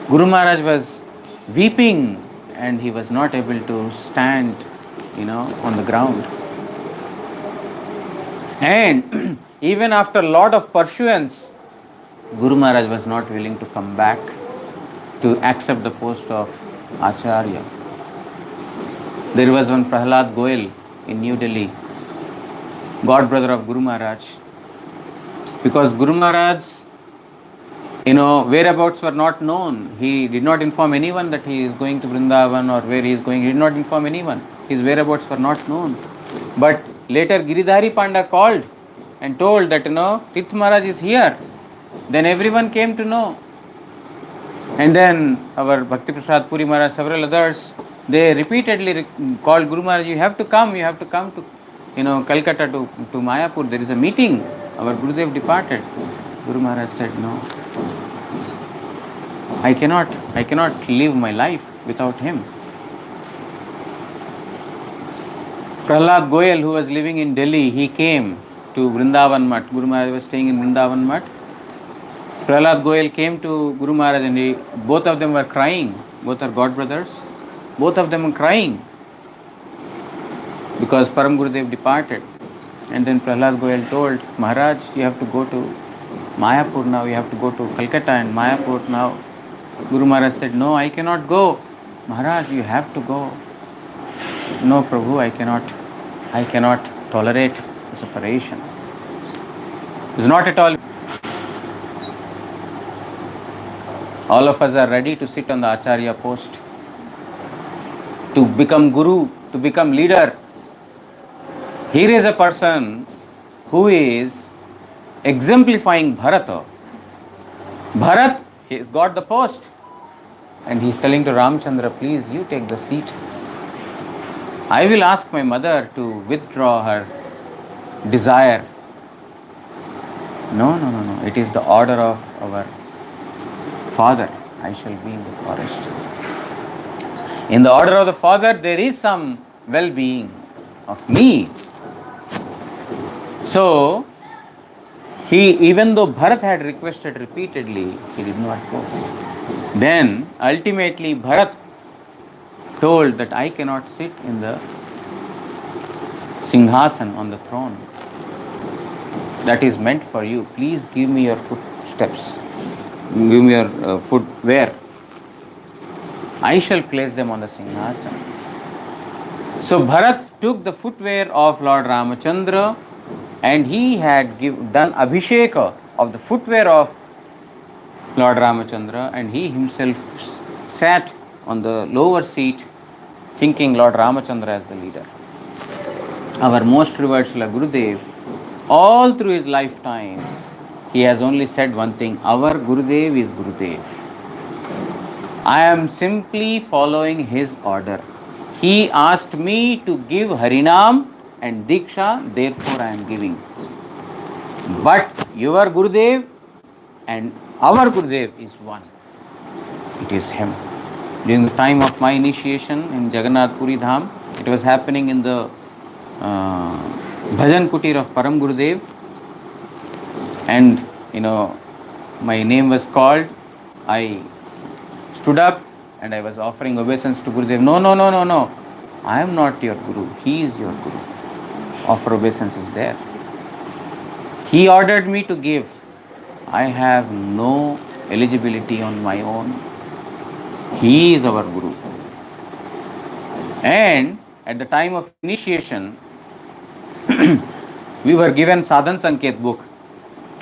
Guru Maharaj was weeping and he was not able to stand, on the ground. And even after a lot of pursuance, Guru Maharaj was not willing to come back to accept the post of Acharya. There was one Prahlad Goyal in New Delhi, god brother of Guru Maharaj. Because Guru Maharaj's, whereabouts were not known. He did not inform anyone that he is going to Vrindavan or where he is going. He did not inform anyone. His whereabouts were not known. But later Giridhari Panda called and told that, Tirth Maharaj is here. Then everyone came to know. And then our Bhakti Prasad Puri Maharaj, several others, they repeatedly called Guru Maharaj, you have to come to, Calcutta to Mayapur, there is a meeting. Our Gurudev departed. Guru Maharaj said, no, I cannot live my life without him. Prahlad Goyal, who was living in Delhi, he came to Vrindavan Mutt. Guru Maharaj was staying in Vrindavan Mutt. Prahlad Goyal came to Guru Maharaj and both of them were crying. Both are God brothers. Both of them were crying because Param Gurudev departed. And then Prahlad Goyal told Maharaj, you have to go to Mayapur now, you have to go to Calcutta and Mayapur now. Guru Maharaj said, no, I cannot go. Maharaj, you have to go. No, Prabhu, I cannot tolerate separation. It's not at all. All of us are ready to sit on the Acharya post, to become Guru, to become leader. Here is a person who is exemplifying Bharata. Bharat, he has got the post. And he is telling to Ramchandra, please, you take the seat. I will ask my mother to withdraw her desire. No. It is the order of our father. I shall be in the forest. In the order of the father, there is some well-being of me. So, even though Bharat had requested repeatedly, he did not go. Then, ultimately, Bharat told that I cannot sit in the Singhasan on the throne. That is meant for you. Please give me your footsteps. Give me your footwear. I shall place them on the Singhasan. So Bharat took the footwear of Lord Ramachandra and he had done Abhisheka of the footwear of Lord Ramachandra, and he himself sat on the lower seat thinking Lord Ramachandra as the leader. Our most revered Srila Gurudev, all through his lifetime, he has only said one thing, our Gurudev is Gurudev. I am simply following his order. He asked me to give Harinam and Diksha, therefore I am giving. But your Gurudev and our Gurudev is one. It is him. During the time of my initiation in Jagannath Puri Dham, it was happening in the Bhajan Kutir of Param Gurudev, and my name was called. I stood up and I was offering obeisance to Gurudev. No. I am not your Guru. He is your Guru. Offer obeisance is there. He ordered me to give. I have no eligibility on my own. He is our Guru. And at the time of initiation, we were given Sadhan Sanket book,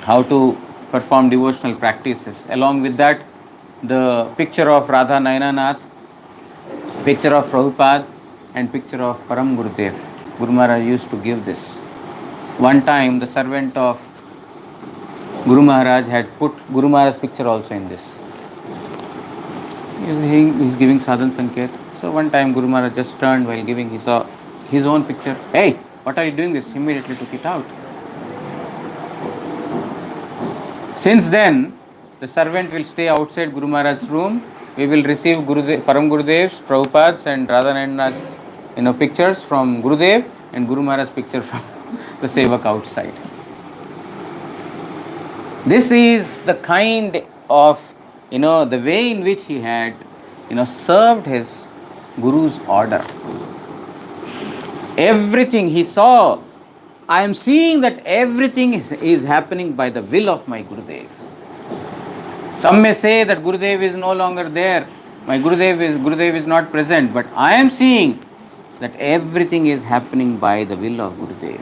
how to perform devotional practices. Along with that, the picture of Radha Nayananath, picture of Prabhupada, and picture of Param Gurudev. Guru Maharaj used to give this. One time, the servant of Guru Maharaj had put Guru Maharaj's picture also in this. He is giving Sadhan Sanket. So one time Guru Maharaj just turned while giving, he saw his own picture. Hey, what are you doing this? He immediately took it out. Since then, the servant will stay outside Guru Maharaj's room. We will receive Param Gurudev's, Prabhupada's and Radha Nayanana's pictures from Gurudev, and Guru Maharaj's picture from the Sevak outside. This is the kind of, the way in which he had, served his Guru's order. Everything he saw, I am seeing that everything is happening by the will of my Gurudev. Some may say that Gurudev is no longer there. My Gurudev is not present, but I am seeing that everything is happening by the will of Gurudev.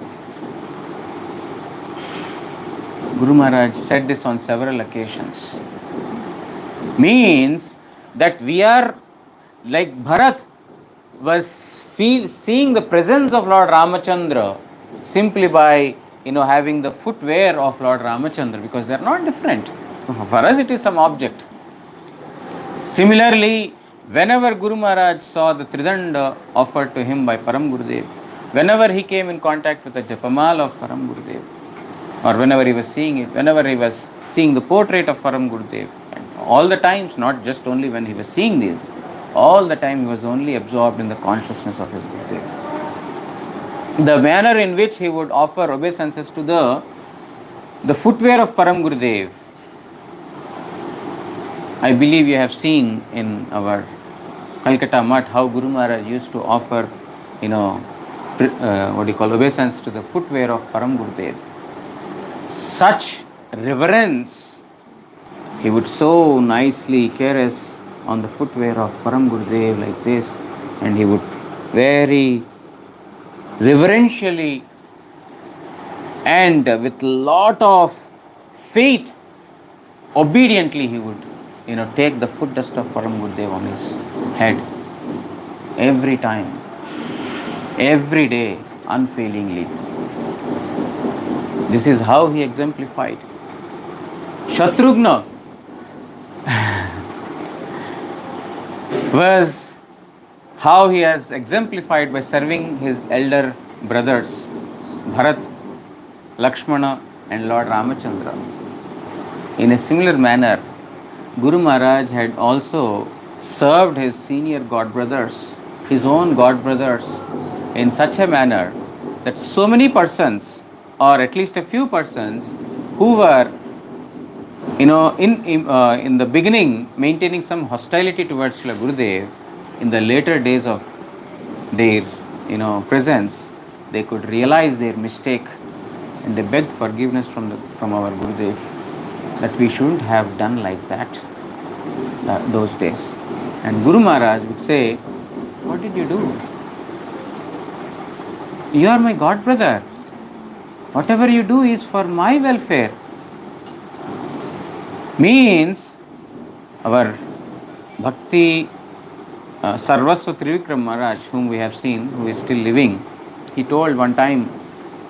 Guru Maharaj said this on several occasions. Means that we are like Bharat was seeing the presence of Lord Ramachandra simply by having the footwear of Lord Ramachandra, because they are not different. For us, it is some object. Similarly, whenever Guru Maharaj saw the Tridanda offered to him by Param Gurudev, whenever he came in contact with the Japamal of Param Gurudev, or whenever he was seeing it, whenever he was seeing the portrait of Param Gurudev, and all the times, not just only when he was seeing these, all the time he was only absorbed in the consciousness of his Gurudev. The manner in which he would offer obeisances to the footwear of Param Gurudev, I believe you have seen in our Calcutta Mutt how Guru Maharaj used to offer, obeisance to the footwear of Param Gurudev. Such reverence, he would so nicely caress on the footwear of Param Gurudev like this, and he would very reverentially and with lot of faith, obediently he would take the foot dust of Param Gurudev on his head every time, every day, unfailingly. This is how he exemplified. Shatrughna was how he has exemplified by serving his elder brothers Bharat, Lakshmana and Lord Ramachandra. In a similar manner, Guru Maharaj had also served his senior god brothers, his own god brothers, in such a manner that so many persons, or at least a few persons, who were in the beginning maintaining some hostility towards Srila Gurudev, in the later days of their presence, they could realize their mistake and they begged forgiveness from our Gurudev, that we shouldn't have done like that those days. And Guru Maharaj would say, what did you do? You are my god brother. Whatever you do is for my welfare. Means our Bhakti Sarvasva Trivikram Maharaj, whom we have seen, who is still living, he told one time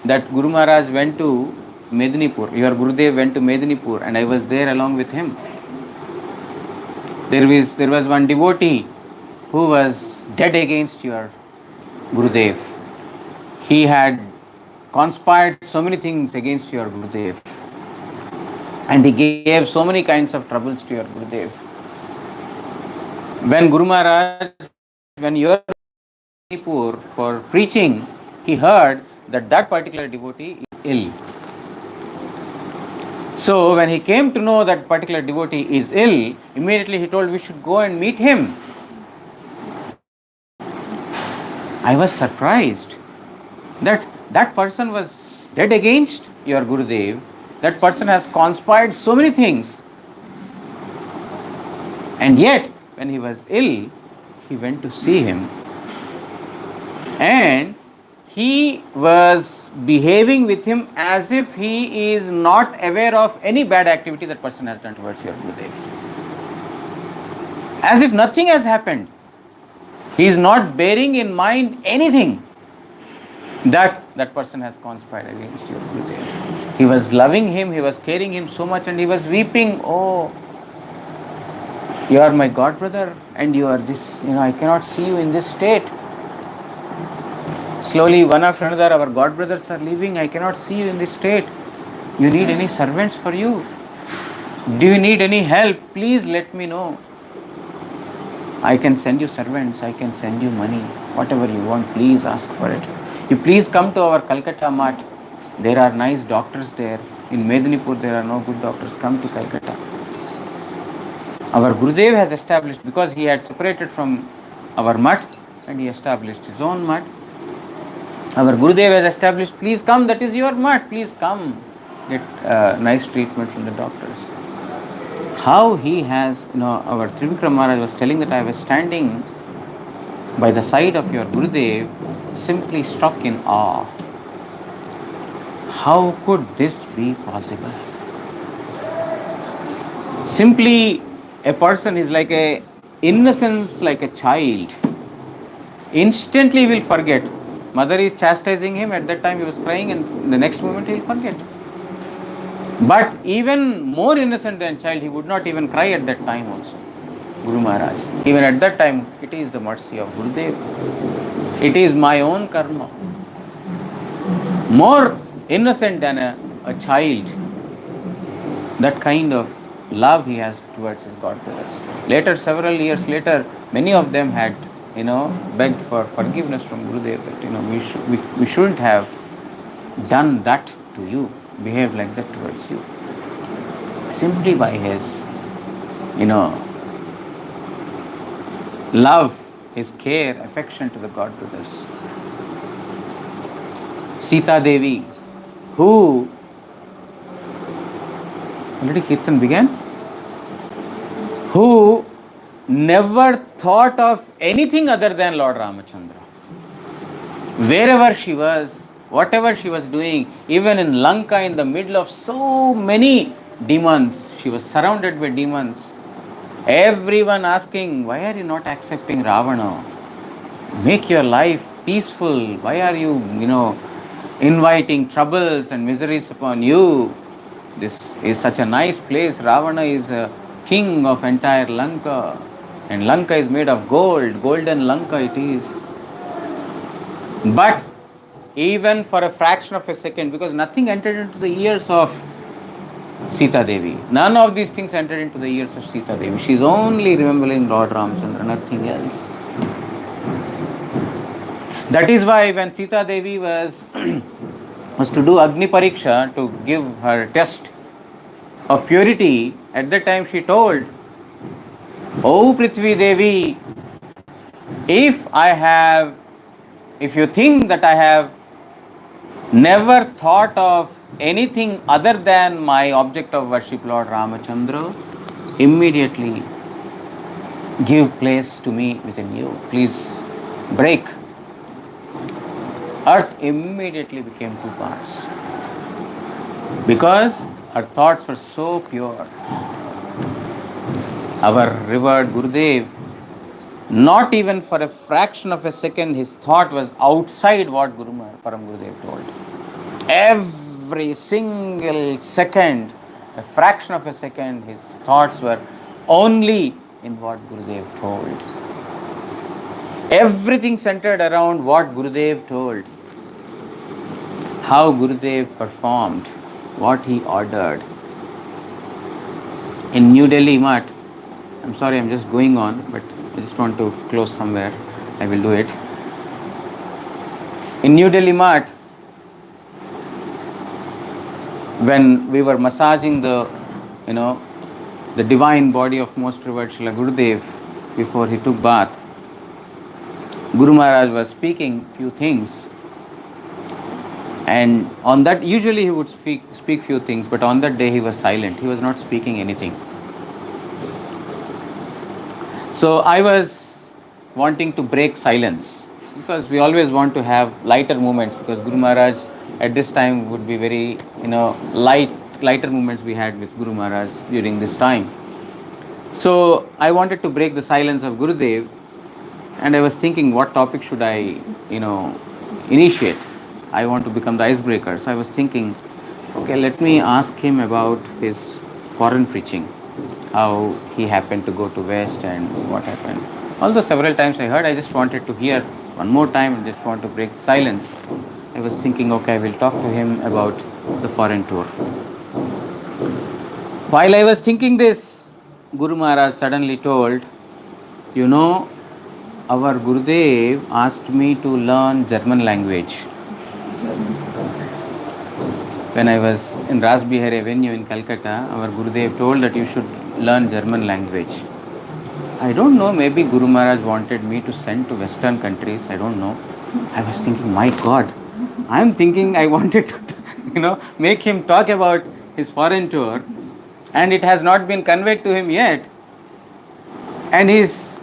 that Guru Maharaj went to Medinipur, your Gurudev went to Medinipur, and I was there along with him. There was one devotee who was dead against your Gurudev. He had conspired so many things against your Gurudev, and he gave so many kinds of troubles to your Gurudev. When Guru Maharaj, when you were in Manipur for preaching, he heard that particular devotee is ill. So when he came to know that particular devotee is ill, immediately he told we should go and meet him. I was surprised that person was dead against your Gurudev. That person has conspired so many things. And yet, when he was ill, he went to see him. And he was behaving with him as if he is not aware of any bad activity that person has done towards your Gurudev. As if nothing has happened. He is not bearing in mind anything that person has conspired against your Gurudev. He was loving him, he was caring him so much, and he was weeping. Oh, you are my god brother, and you are this, I cannot see you in this state. Slowly, one after another, our god brothers are leaving. I cannot see you in this state. You need any servants for you? Do you need any help? Please let me know. I can send you servants. I can send you money. Whatever you want, please ask for it. You please come to our Calcutta Mutt. There are nice doctors there. In Medinipur, there are no good doctors. Come to Calcutta. Our Gurudev has established, because he had separated from our mutt and he established his own mutt. Our Gurudev has established, please come, that is your mutt, please come, get nice treatment from the doctors. How he has, our Trivikram Maharaj was telling that I was standing by the side of your Gurudev, simply struck in awe. How could this be possible? Simply, a person is like innocence, like a child. Instantly will forget Mother is chastising him, at that time he was crying, and the next moment he will forget. But even more innocent than child, he would not even cry at that time also. Guru Maharaj. Even at that time, it is the mercy of Gurudev. It is my own karma. More innocent than a child. That kind of love he has towards his godbrothers. Later, several years later, many of them had, begged for forgiveness from Gurudev that, we shouldn't have done that to you, behave like that towards you. Simply by his, love, his care, affection to the godbrothers. Sita Devi, who already Kirtan began, who never thought of anything other than Lord Ramachandra. Wherever she was, whatever she was doing, even in Lanka, in the middle of so many demons, she was surrounded by demons. Everyone asking, why are you not accepting Ravana? Make your life peaceful. Why are you, inviting troubles and miseries upon you? This is such a nice place. Ravana is a king of entire Lanka. And Lanka is made of gold. Golden Lanka it is. But even for a fraction of a second, because nothing entered into the ears of Sita Devi. None of these things entered into the ears of Sita Devi. She is only remembering Lord Ramachandra, nothing else. That is why when Sita Devi was to do Agni Pariksha, to give her test of purity, at that time she told, O Prithvi Devi, if you think that I have never thought of anything other than my object of worship, Lord Ramachandra, immediately give place to me within you. Please break. Earth immediately became two parts. Because her thoughts were so pure. Our revered Gurudev, not even for a fraction of a second, his thought was outside what Param Gurudev told. Every single second, a fraction of a second, his thoughts were only in what Gurudev told. Everything centered around what Gurudev told. How Gurudev performed, what he ordered. In New Delhi Mutt, I'm sorry, I'm just going on, but I just want to close somewhere. I will do it. In New Delhi Mutt, when we were massaging the divine body of most revered Srila Gurudev before he took bath, Guru Maharaj was speaking few things. And on that, usually he would speak few things, but on that day he was silent. He was not speaking anything. So I was wanting to break silence, because we always want to have lighter moments, because Guru Maharaj at this time would be very, lighter moments we had with Guru Maharaj during this time. So I wanted to break the silence of Gurudev, and I was thinking, what topic should I, initiate? I want to become the icebreaker. So I was thinking, okay, let me ask him about his foreign preaching, how he happened to go to West and what happened. Although several times I heard, I just wanted to hear one more time and just want to break silence. I was thinking, okay, I will talk to him about the foreign tour. While I was thinking this, Guru Maharaj suddenly told, our Gurudev asked me to learn German language. When I was in Rasbihar Avenue in Calcutta, our Gurudev told that you should learn German language. I don't know, maybe Guru Maharaj wanted me to send to Western countries, I don't know. I was thinking, my God, I am thinking I wanted to, make him talk about his foreign tour, and it has not been conveyed to him yet. And he's,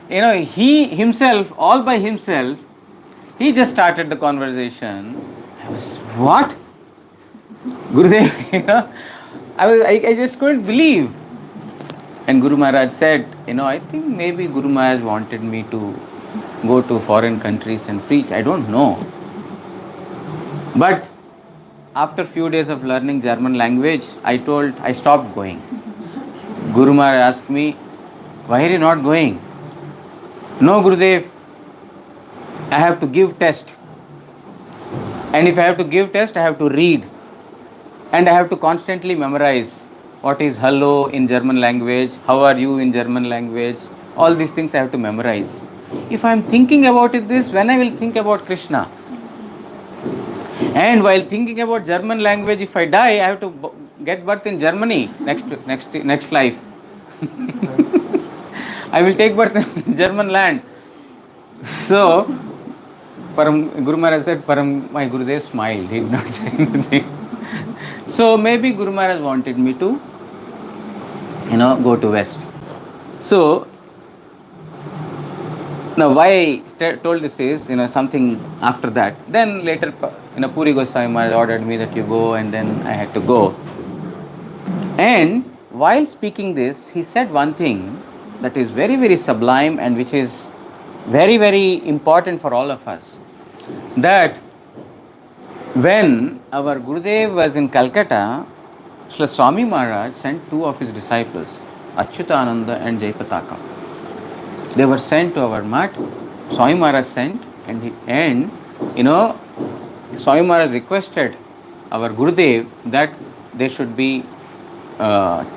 he himself, all by himself, he just started the conversation. I was, what? Gurudev, I just couldn't believe. And Guru Maharaj said, I think maybe Guru Maharaj wanted me to go to foreign countries and preach. I don't know. But after few days of learning German language, I stopped going. Guru Maharaj asked me, why are you not going? No, Gurudev, I have to give test. And if I have to give test, I have to read. And I have to constantly memorize what is hello in German language, how are you in German language. All these things I have to memorize. If I am thinking about it this, when I will think about Krishna? And while thinking about German language, if I die, I have to get birth in Germany next life. I will take birth in German land. So, Guru Maharaj said, my Gurudev smiled. He did not say anything. So maybe Guru Maharaj wanted me to, go to West. So, now why I told this is, something after that. Then later, Puri Goswami Maharaj ordered me that you go, and then I had to go. And while speaking this, he said one thing that is very, very sublime and which is very, very important for all of us. That when our Gurudev was in Calcutta, Srila Swami Maharaj sent two of his disciples, Achyutananda and Jayapataka. They were sent to our mat. Swami Maharaj sent, and Swami Maharaj requested our Gurudev that they should be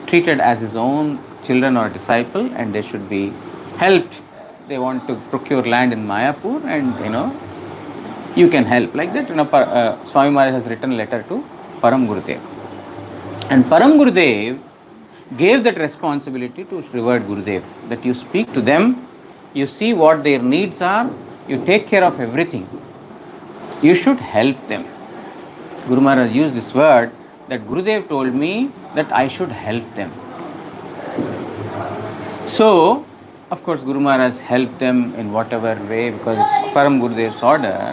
treated as his own children or disciple, and they should be helped. They want to procure land in Mayapur, and you can help. Like that, Swami Maharaj has written a letter to Param Gurudev. And Param Gurudev gave that responsibility to Revered Gurudev, that you speak to them, you see what their needs are, you take care of everything. You should help them. Guru Maharaj used this word that Gurudev told me that I should help them. So, of course, Guru Maharaj helped them in whatever way because it's Param Gurudev's order.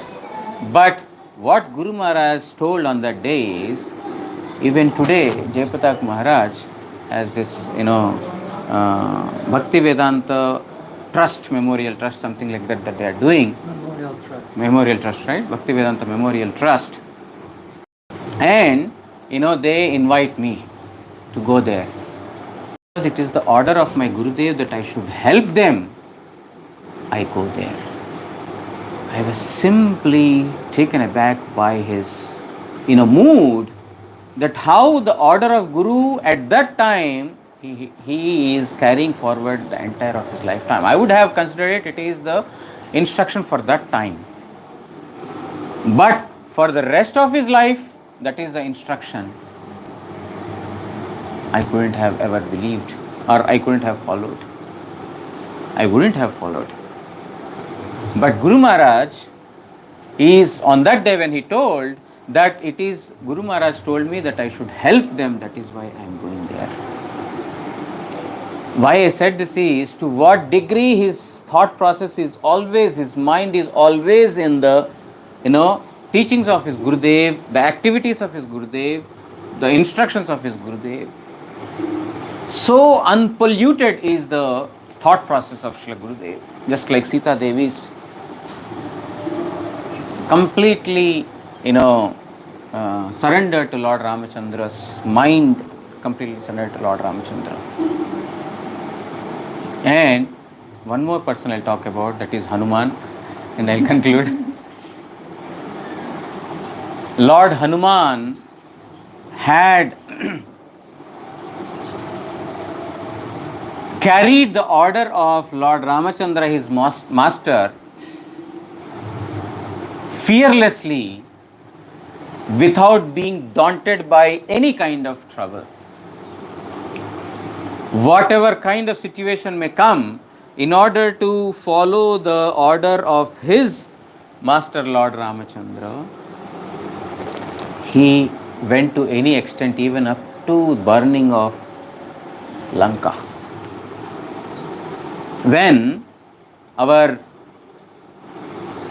But what Guru Maharaj told on that day is, even today, Jayapatak Maharaj has this, Bhakti Vedanta Trust, Memorial Trust, something like that they are doing. Memorial Trust, right? Bhakti Vedanta Memorial Trust. And, they invite me to go there. Because it is the order of my Gurudev that I should help them, I go there. I was simply taken aback by his, mood, that how the order of Guru at that time, he is carrying forward the entire of his lifetime. I would have considered it is the instruction for that time. But for the rest of his life, that is the instruction. I couldn't have ever believed, or I couldn't have followed. I wouldn't have followed. But Guru Maharaj is on that day when he told that it is, Guru Maharaj told me that I should help them, that is why I am going there. Why I said this is, to what degree his thought process is always, his mind is always in the, teachings of his Gurudev, the activities of his Gurudev, the instructions of his Gurudev. So unpolluted is the thought process of Srila Gurudev. Just like Sita Devi's completely, surrendered to Lord Ramachandra's mind, completely surrendered to Lord Ramachandra. And one more person I'll talk about, that is Hanuman, and I'll conclude. Lord Hanuman had carried the order of Lord Ramachandra, his master, fearlessly, without being daunted by any kind of trouble. Whatever kind of situation may come, in order to follow the order of his master Lord Ramachandra, he went to any extent, even up to burning of Lanka. When our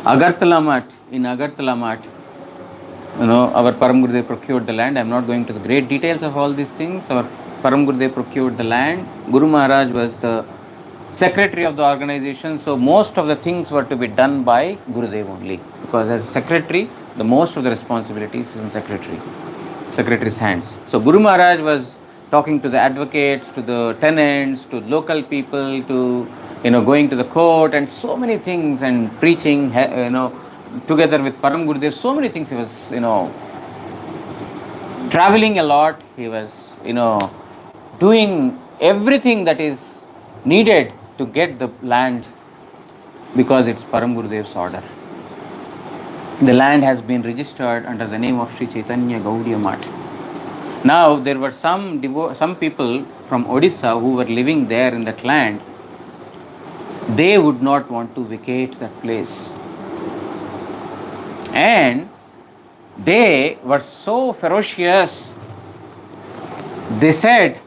Agartala Math, in Agartala Math, our Param Gurudev procured the land. I am not going to the great details of all these things. Our Param Gurudev procured the land. Guru Maharaj was the secretary of the organization. So most of the things were to be done by Gurudev only, because as secretary, the most of the responsibilities is in secretary's hands. So Guru Maharaj was talking to the advocates, to the tenants, to local people, to going to the court and so many things, and preaching, together with Param Gurudev. So many things he was traveling a lot. He was doing everything that is needed to get the land, because it's Param Gurudev's order. The land has been registered under the name of Sri Chaitanya Gaudiya Math. Now there were some people from Odisha who were living there in that land. They would not want to vacate that place, and they were so ferocious. They said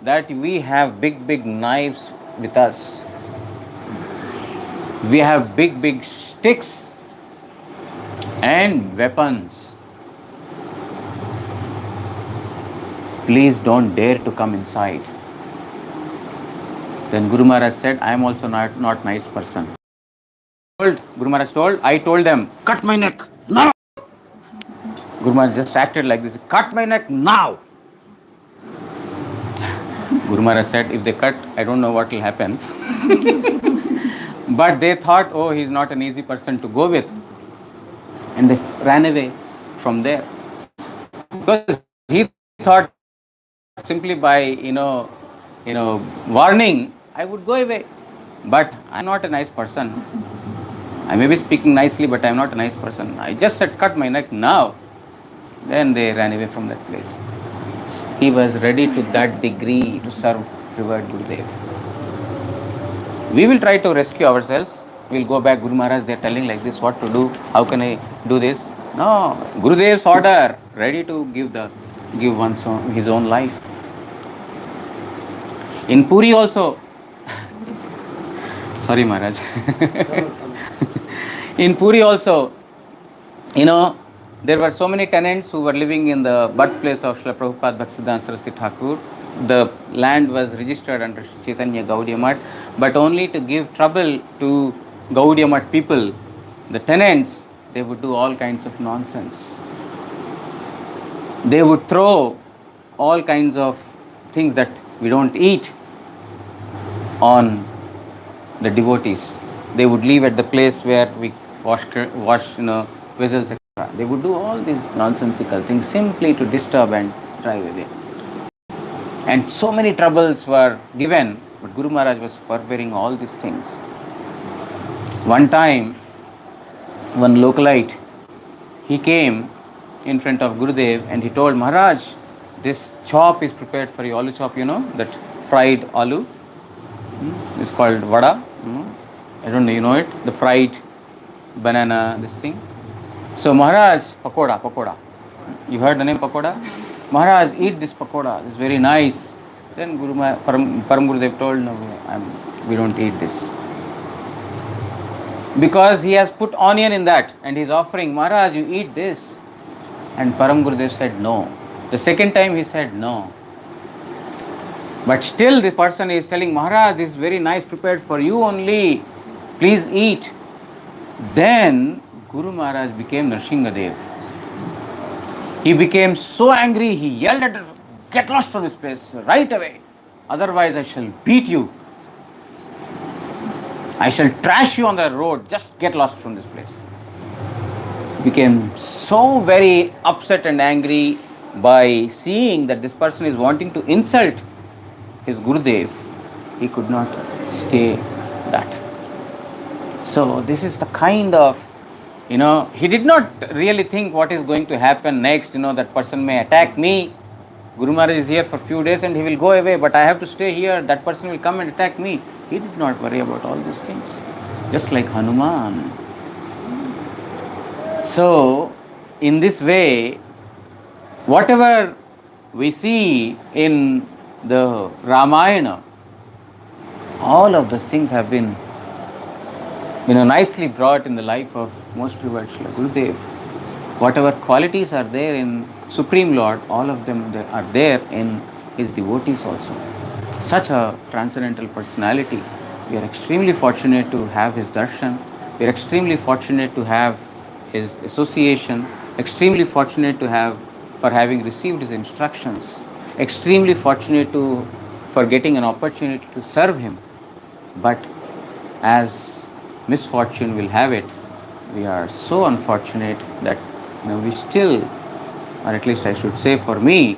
that we have big knives with us, we have big sticks and weapons. Please don't dare to come inside. Then Guru Maharaj said, I am also not nice person. Guru Maharaj told, I told them, cut my neck now. Guru Maharaj just acted like this, cut my neck now. Guru Maharaj said, if they cut, I don't know what will happen. But they thought, oh, he is not an easy person to go with. And they ran away from there. Because he thought simply by, warning, I would go away. But I am not a nice person. I may be speaking nicely, but I am not a nice person. I just said, cut my neck now. Then they ran away from that place. He was ready to that degree to serve Revered Gurudev. We will try to rescue ourselves. We will go back. Guru Maharaj, they are telling like this, what to do, how can I do this? No, Gurudev's order, ready to give his own life. In Puri also, sorry Maharaj, in Puri also, there were so many tenants who were living in the birthplace of Srila Prabhupada Bhaktisiddhanta Saraswati Thakur. The land was registered under Chaitanya Gaudiya Math, but only to give trouble to Gaudiya Math people, the tenants, they would do all kinds of nonsense. They would throw all kinds of things that we don't eat on the devotees. They would leave at the place where we wash vessels, etc. They would do all these nonsensical things simply to disturb and drive away. And so many troubles were given, but Guru Maharaj was forbearing all these things. One time, one localite, he came in front of Gurudev and he told, Maharaj, this chop is prepared for you, aloo chop, that fried aloo. It's called vada. I don't know, you know it? The fried banana, this thing. So Maharaj, pakoda. You heard the name pakoda? Maharaj, eat this pakoda. It's very nice. Then Param Gurudev told, no, we don't eat this. Because he has put onion in that and he's offering, Maharaj, you eat this. And Param Gurudev said no. The second time he said no. But still the person is telling, Maharaj, this is very nice, prepared for you only. Please eat. Then Guru Maharaj became Nrsingadev. He became so angry, he yelled at her, get lost from this place right away. Otherwise I shall beat you. I shall trash you on the road. Just get lost from this place. Became so very upset and angry by seeing that this person is wanting to insult his Gurudev. He could not stay that. So this is the kind of, he did not really think what is going to happen next, that person may attack me. Guru Maharaj is here for a few days and he will go away, but I have to stay here. That person will come and attack me. He did not worry about all these things. Just like Hanuman. So, in this way, whatever we see in the Ramayana, all of those things have been, nicely brought in the life of most revered Srila Gurudev. Whatever qualities are there in Supreme Lord, all of them are there in his devotees also. Such a transcendental personality. We are extremely fortunate to have his darshan. We are extremely fortunate to have his association. Extremely fortunate to have for having received his instructions. Extremely fortunate to for getting an opportunity to serve him. But as misfortune will have it, we are so unfortunate that we still, or at least I should say for me,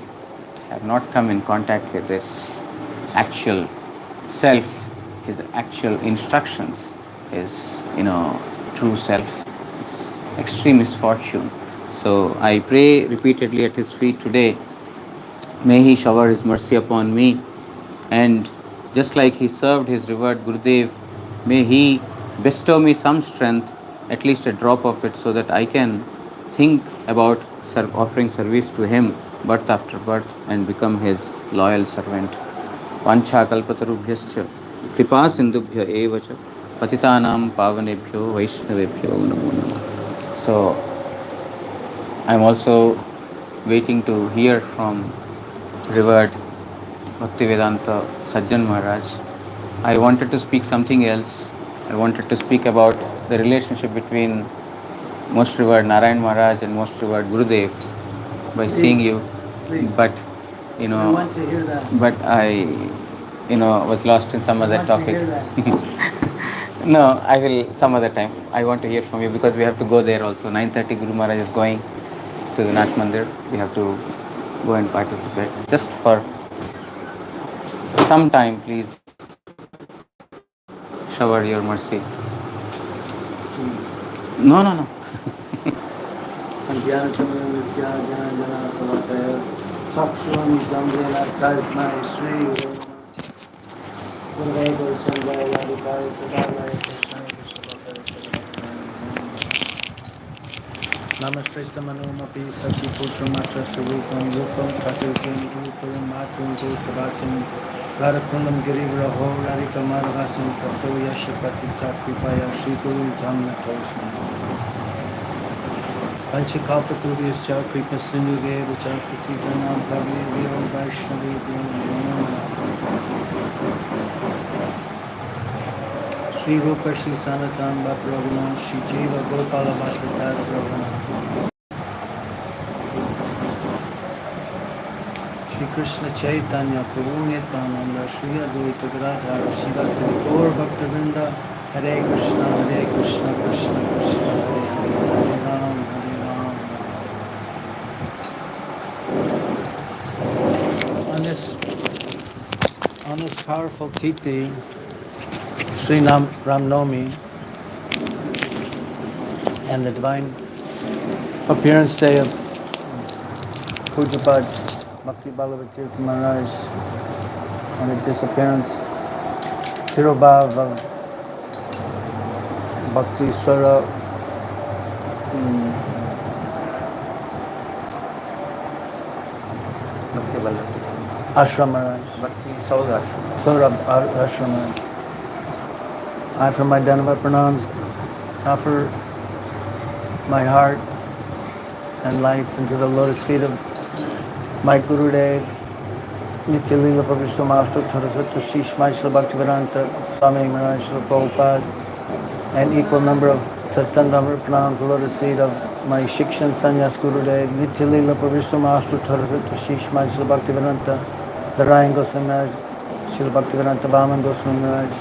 have not come in contact with this actual self, his actual instructions, his true self. It's extreme misfortune. So I pray repeatedly at his feet today, may he shower his mercy upon me, and just like he served his revered Gurudev, may he bestow me some strength, at least a drop of it, so that I can think about offering service to him birth after birth and become his loyal servant. Vancha kalpatarubhyascha kripa sindubhya eva cha patitanam pavanebhyo vaishnavebhyo namo namah. So I am also waiting to hear from revered Bhaktivedanta Sajjan Maharaj. I wanted to speak something else. I wanted to speak about the relationship between Most Revered Narayan Maharaj and Most Revered Gurudev by seeing you. But
I want to hear that.
but I was lost in some
I
other
want to
topic.
hear that.
No, I will some other time. I want to hear from you because we have to go there also. 9:30 Guru Maharaj is going to the Nath Mandir. We have to go and participate. Just for some time, please shower your mercy. No, no, no.
Namastrishta Manumapi Sachi Putra Matra Sarupam Rupam Tasujam Rupam Matrum Dosabatim Radakundam Girivra Ho Radhika Madhavasam Tato Yashapati Takripaya Shri Guru Dhamma Tosam Panchakalpaturiyascha Kripa Sindhuge Vichakati Dhanam Bhavi Vyo Vaishnavi Vyo Shri Rupa Shri Sanatan Bhatt Raghunan Shri Jiva Gopala Bhatt Das Raghunan Shri Krishna Chaitanya Prabhu Nityananda Shri Advaita Gadadhara Shivasari Gaur Bhaktivinoda Hare Krishna Krishna Krishna Hare Hare Hare Ram Hare Ram. On this powerful Titi, Sri Ramnami, and the divine appearance day of Pujapad Bhakti Bhagavad Maharaj, and the disappearance, Tirobhav of Bhakti Srila Ashram Maharaj,
Bhakti Saurabh Ashram.
Saurabh Ashram Maharaj. I, from my Danava Pranams, offer my heart and life into the lotus feet of my Gurudev, Nitya Lila Pravishta Master Tharasata Shish Maishla Bhaktivedanta Swami Maharaj Prabhupada, and equal number of Sastandamra Pranams, lotus feet of my Shikshan Sanyas Gurudev, Nitya Lila Pravishta Master Tharasata Shish Maishla Bhaktivedanta, the Ryan Goswami Maharaj, Srila Bhaktivedanta Vaman Goswami Maharaj,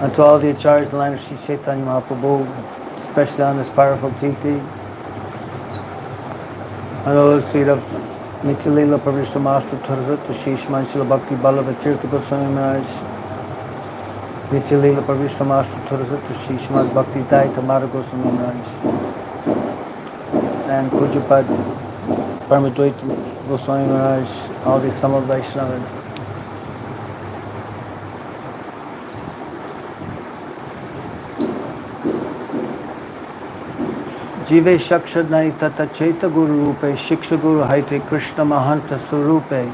and to all the Acharyas in the line of Sri Chaitanya Mahaprabhu, especially on this powerful Titi, and all the seat of Nitya Lila Pravishta Master Tharasata Shish Maishla Bhakti Ballabha Tirtha Goswami Maharaj, Nitya Lila Pravishta Master Tharasata Shish Mad Bhakti Daita Mara Goswami Maharaj, and Pujapad Paramadvaita Goswami Maharaj, all the Samad Vaishnavas. Jive Shakshad Nai Tata Chaita Guru Rupe, Shiksha Guru Haite Krishna Mahanta Surupe.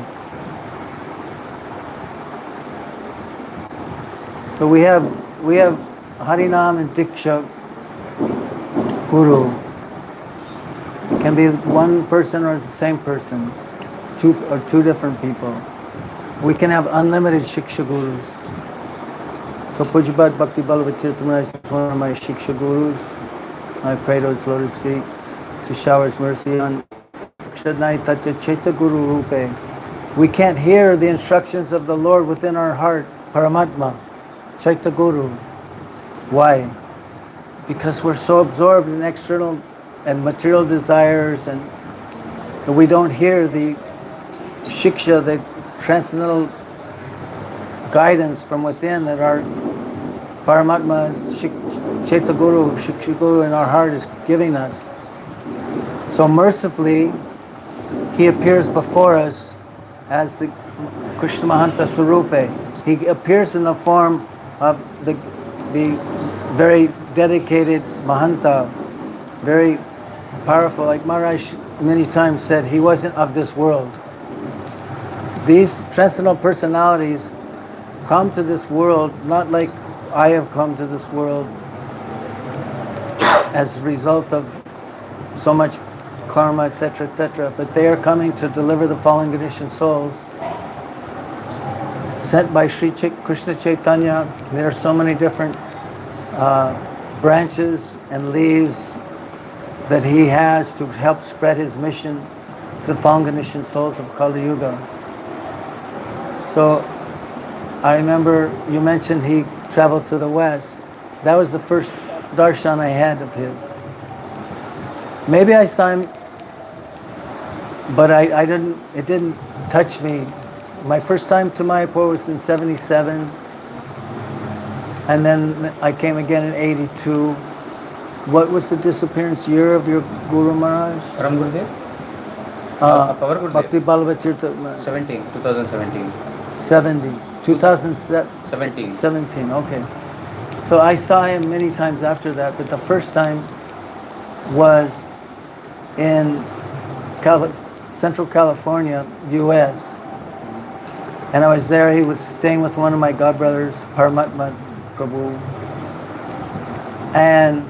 So we have Harinam and Diksha Guru. It can be one person or the same person, two different people. We can have unlimited Shiksha Gurus. So Pujabhat Bhakti Ballabha Maharaj is one of my Shiksha Gurus. I pray to his lotus feet to shower his mercy on Shadnai Tatya Chaita Guru Rupe. We can't hear the instructions of the Lord within our heart, Paramatma, Chaita Guru. Why? Because we're so absorbed in external and material desires, and we don't hear the Shiksha, the transcendental guidance from within that our Paramatma, Chaita Guru, Shiksha Guru in our heart is giving us. So mercifully, he appears before us as the Krishna Mahanta Swarupe. He appears in the form of the very dedicated Mahanta, very powerful. Like Maharaj many times said, he wasn't of this world. These transcendental personalities come to this world not like I have come to this world as a result of so much karma, etc., but they are coming to deliver the fallen conditioned souls sent by Sri Krishna Chaitanya. There are so many different branches and leaves that he has to help spread his mission to the fallen conditioned souls of Kali Yuga. So I remember you mentioned he traveled to the West. That was the first darshan I had of his. Maybe I saw him, but I didn't. It didn't touch me. My first time to Mayapur was in '77, and then I came again in '82. What was the disappearance year of your Guru Maharaj?
Ram Gurudev?
Of our Gurudev? Bhakti Ballabha Tirtha.
2017.
2017, okay. So I saw him many times after that, but the first time was in Central California, US. And I was there, he was staying with one of my godbrothers, Paramatma Prabhu. And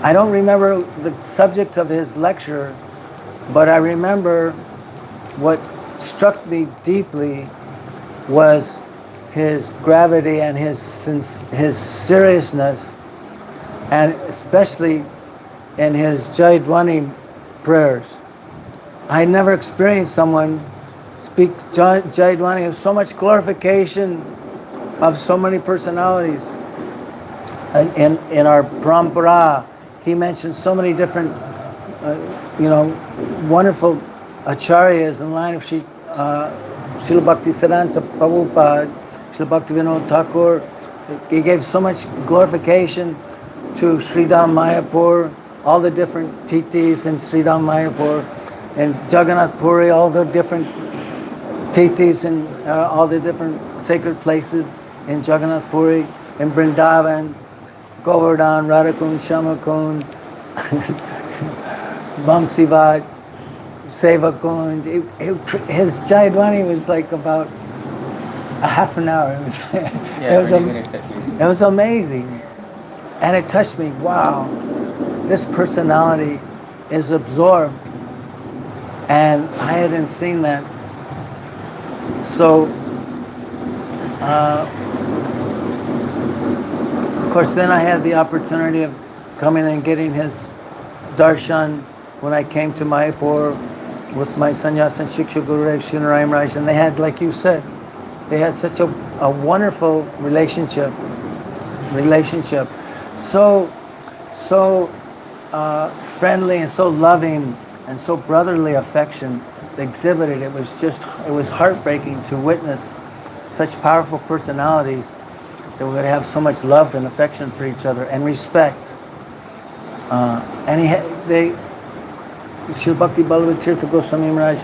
I don't remember the subject of his lecture, but I remember what struck me deeply was his gravity and his seriousness, and especially in his Jayadwani prayers. I never experienced someone speak Jayadwani with so much glorification of so many personalities. In our Parampara, he mentioned so many different, wonderful acharyas in the line of Srila Bhakti Siddhanta Prabhupada, Srila Bhakti Vinod Thakur. He gave so much glorification to Sridham Mayapur, all the different titis in Sridham Mayapur, and Jagannath Puri, all the different titis and all the different sacred places in Jagannath Puri, in Vrindavan, Govardhan, Radhakund, Shamakund, Bamsivat, Sevakund. His Jayadwani was like about a half an hour.
Yeah, 20 minutes at least.
It was amazing. And it touched me. Wow, this personality is absorbed. And I hadn't seen that. So, of course, then I had the opportunity of coming and getting his darshan when I came to Mayapur with my sannyas and Shiksha Gurudev, Shinarayam Raj, and they had, like you said, they had such a wonderful relationship. So friendly and so loving and so brotherly affection exhibited. It was heartbreaking to witness such powerful personalities that would have so much love and affection for each other and respect. And Srila Bhakti Ballabha Tirtha Goswami Maharaj,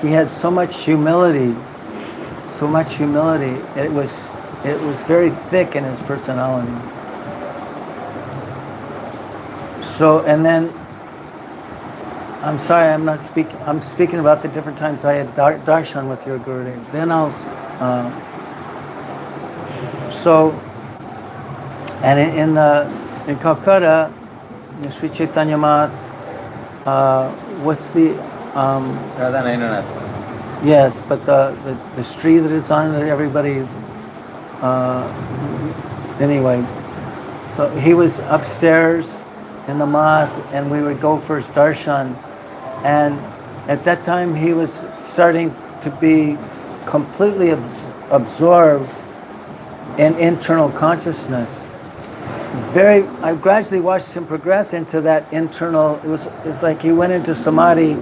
he had so much humility. It was very thick in his personality. So, and then, I'm sorry, I'm speaking about the different times I had darshan with your Gurudev. Then in Calcutta, in Sri Chaitanya Math, what's the
Radha Nayananath.
Yes, but the street that it's on, that everybody is Anyway, so he was upstairs in the Math, and we would go for his darshan. And at that time, he was starting to be completely absorbed in internal consciousness. I gradually watched him progress into that internal. It's like he went into samadhi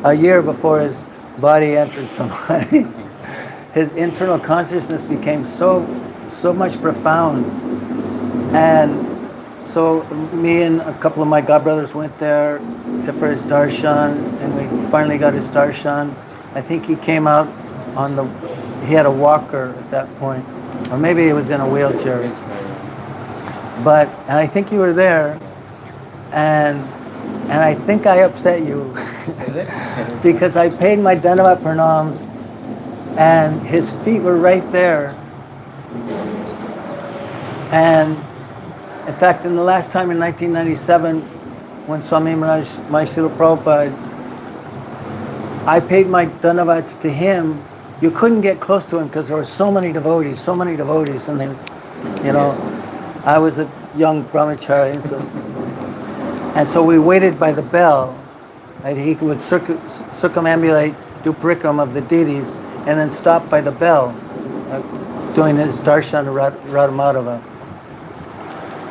a year before his body entered samadhi. His internal consciousness became so much profound. And so me and a couple of my godbrothers went there for his darshan, and we finally got his darshan. I think he came out he had a walker at that point, or maybe he was in a wheelchair. And I think you were there, and I think I upset you because I paid my Dandavat Pranams, and his feet were right there. And in fact, in the last time in 1997, when Swami Maharaj, my Srila Prabhupada, I paid my Dandavats to him. You couldn't get close to him because there were so many devotees, and then, I was a young brahmachari, and so we waited by the bell, and he would circumambulate, do parikram of the deities, and then stop by the bell, doing his darshan to Radhamadhava.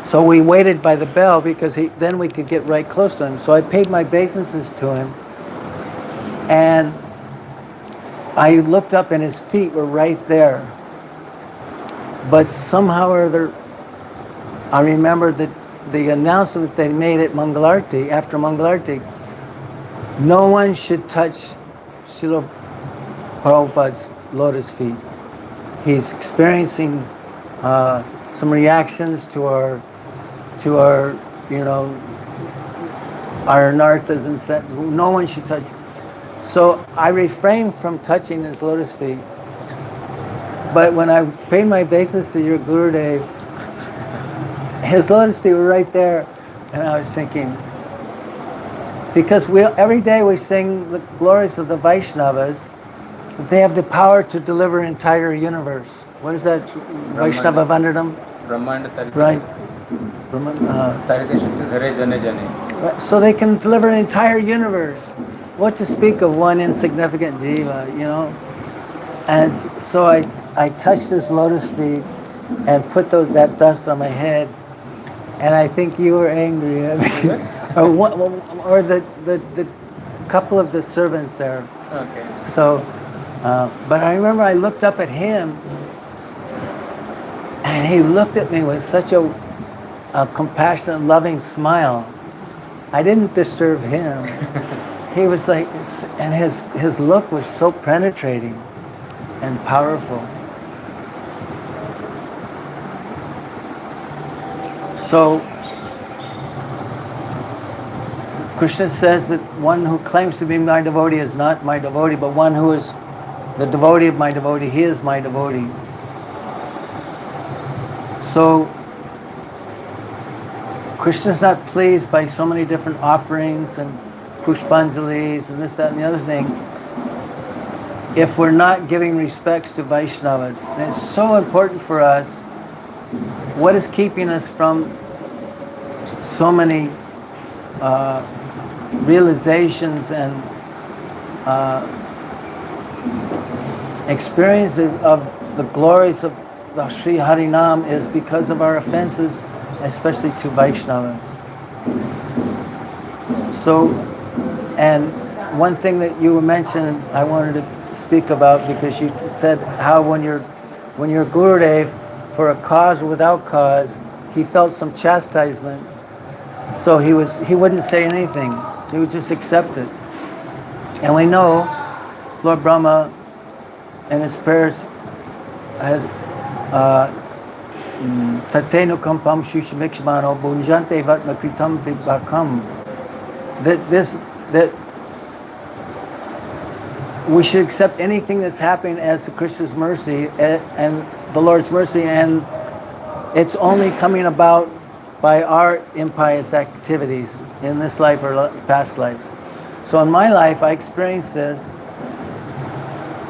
So we waited by the bell because then we could get right close to him. So I paid my obeisances to him, and I looked up and his feet were right there. But somehow or other, I remember that the announcement they made at Mangalarti, after Mangalarti, no one should touch Srila Prabhupada's lotus feet. He's experiencing some reactions to our anarthas and sets. No one should touch. So I refrained from touching his lotus feet. But when I paid my obeisance to your Gurudev, his lotus feet were right there, and I was thinking, because every day we sing the glories of the Vaishnavas, they have the power to deliver an entire universe. What is that? Vaishnava Vandadam? Right. So they can deliver an entire universe. What to speak of one insignificant jiva, And so I touched his lotus feet and put that dust on my head, and I think you were angry at me, or the couple of the servants there.
Okay.
So, but I remember I looked up at him, and he looked at me with such a compassionate, loving smile. I didn't disturb him. He was like, and his look was so penetrating and powerful. So, Krishna says that one who claims to be my devotee is not my devotee, but one who is the devotee of my devotee, he is my devotee. So, Krishna is not pleased by so many different offerings and pushpanjalis and this, that, and the other thing if we're not giving respects to Vaishnavas. And it's so important for us. What is keeping us from so many realizations and experiences of the glories of the Sri Harinam is because of our offenses, especially to Vaishnavas. So, and one thing that you mentioned, I wanted to speak about, because you said how when your Gurudev, for a cause or without cause, he felt some chastisement, so he wouldn't say anything. He would just accept it. And we know Lord Brahma in his prayers has Tatenu kampam shushmikshmano bunjante vatma kritam vibhakam. That we should accept anything that's happening as to Krishna's mercy and the Lord's mercy, and it's only coming about by our impious activities in this life or past lives. So in my life, I experienced this,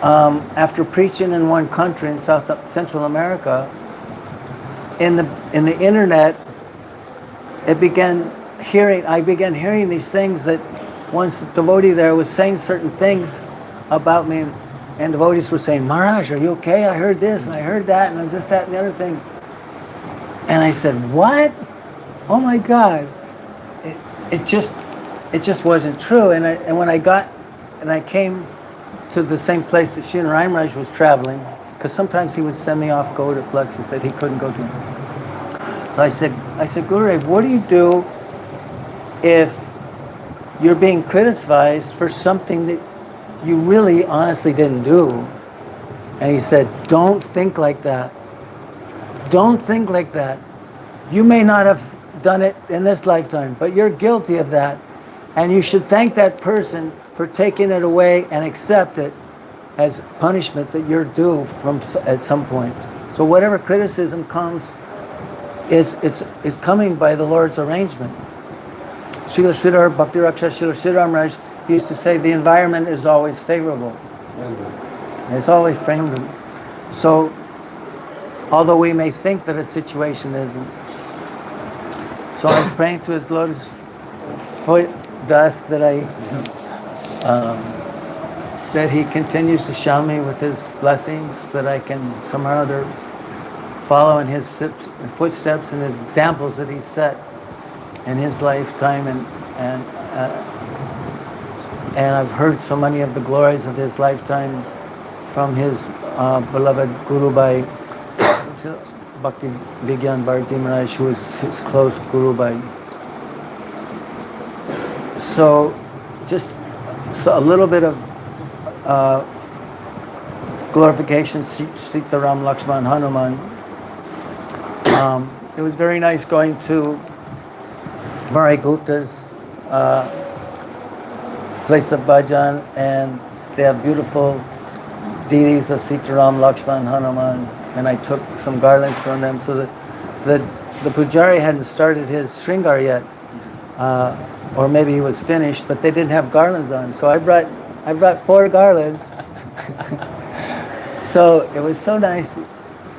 after preaching in one country in Central America, in the internet, I began hearing these things that once the devotee there was saying certain things about me, and devotees were saying, Maharaj, are you okay? I heard this and I heard that and this, that, and the other thing. And I said, what? Oh my God. It just wasn't true. And when I came to the same place that Srila Raimaraj was traveling, because sometimes he would send me off go to places that he couldn't go to. So I said, Gurudev, what do you do if you're being criticized for something that you really honestly didn't do? And he said, don't think like that. Don't think like that. You may not have done it in this lifetime, but you're guilty of that. And you should thank that person for taking it away and accept it as punishment that you're due at some point. So whatever criticism comes, it's coming by the Lord's arrangement. Srila Sridhar Bhakti Raksha Srila Sridhar Maharaj used to say the environment is always favorable. It's always favorable. So, although we may think that a situation isn't. So I'm praying to His Lotus foot dust that He continues to shower me with His blessings, that I can somehow or other follow in His footsteps and His examples that He set in His lifetime, and I've heard so many of the glories of His lifetime from His beloved Guru Bhai, Bhakti Vigyan Bharati Maharaj, who was his close Guru Bhai. So, just a little bit of glorification, Sita Ram Lakshman Hanuman. It was very nice going to Murray Gupta's place of bhajan, and they have beautiful deities of Sita Ram, Lakshman, Hanuman, and I took some garlands from them. So that the pujari hadn't started his Sringar yet, or maybe he was finished, but they didn't have garlands on. So I brought 4 garlands. So it was so nice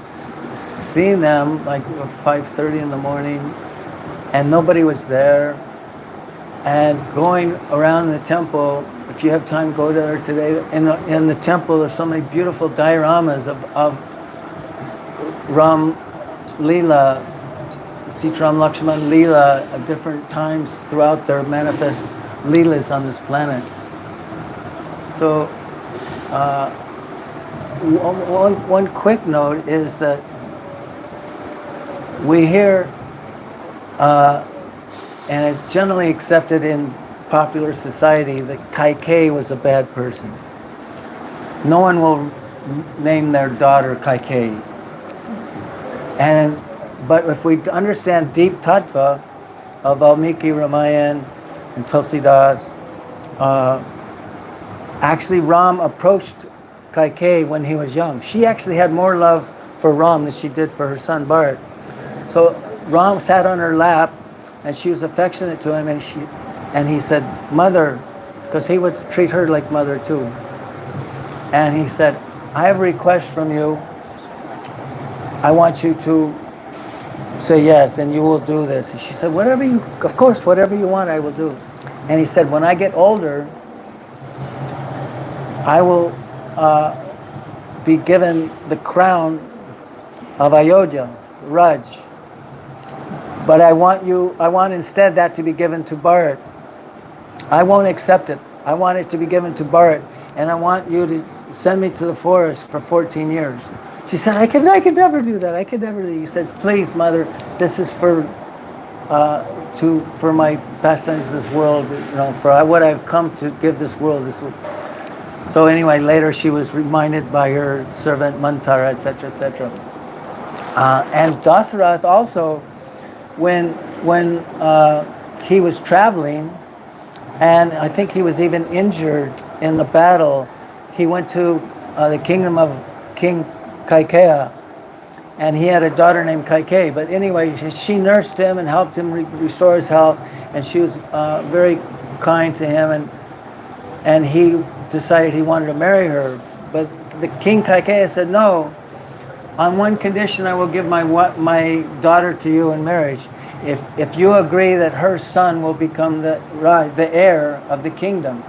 seeing them, like 5:30 in the morning, and nobody was there. And going around the temple, if you have time, go there today. In the temple, there's so many beautiful dioramas of Ram Leela, Sitaram Lakshman Leela, at different times throughout their manifest Leelas on this planet. So, one quick note is that we hear, and it's generally accepted in popular society, that Kaikeyi was a bad person. No one will name their daughter Kaikeyi. But if we understand deep tattva of Valmiki Ramayan and Tulsidas, actually Ram approached Kaikeyi when he was young. She actually had more love for Ram than she did for her son Bharat. So Ram sat on her lap, and she was affectionate to him, and he said, "Mother," because he would treat her like mother too. And he said, "I have a request from you. I want you to say yes, and you will do this." And she said, of course, whatever you want, I will do. And he said, "When I get older, I will be given the crown of Ayodhya, Raj. But I want instead that to be given to Bharat. I won't accept it. I want it to be given to Bharat, and I want you to send me to the forest for 14 years. She said, I could never do that. I could never do that. He said, "Please, mother, this is for my pastimes of this world, for what I've come to give this world." So anyway, later she was reminded by her servant Mantara, etc., etc. And Dasarath also, when he was traveling, and I think he was even injured in the battle, he went to the kingdom of King Kaikeya, and he had a daughter named Kaikeyi. But anyway, she nursed him and helped him restore his health, and she was very kind to him, and he decided he wanted to marry her. the King Kaikeya said, no, on one condition I will give my daughter to you in marriage. If you agree that her son will become the heir of the kingdom.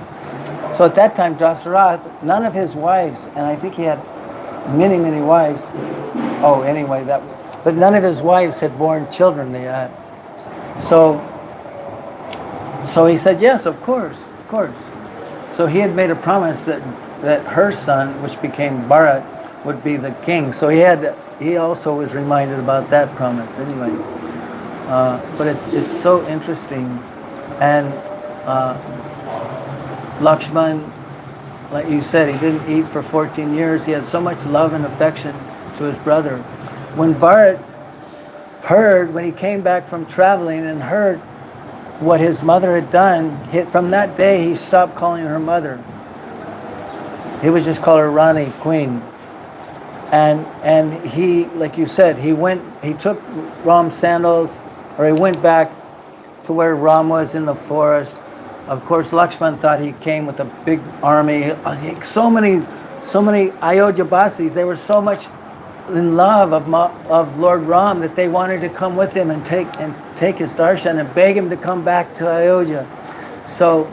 So at that time, Dasarath, none of his wives, and I think he had many, many wives. Oh, anyway, but none of his wives had born children yet. So he said, yes, of course. So he had made a promise that her son, which became Bharat, would be the king. So he also was reminded about that promise anyway. But it's so interesting. And Lakshman, like you said, he didn't eat for 14 years. He had so much love and affection to his brother. When Bharat heard, when he came back from traveling and heard what his mother had done, from that day he stopped calling her mother. He would just call her Rani, queen. And he, like you said, he took Ram's sandals, or he went back to where Ram was in the forest. Of course, Lakshman thought he came with a big army. So many Ayodhya Basis, they were so much in love of Lord Ram that they wanted to come with him and take his darshan and beg him to come back to Ayodhya. So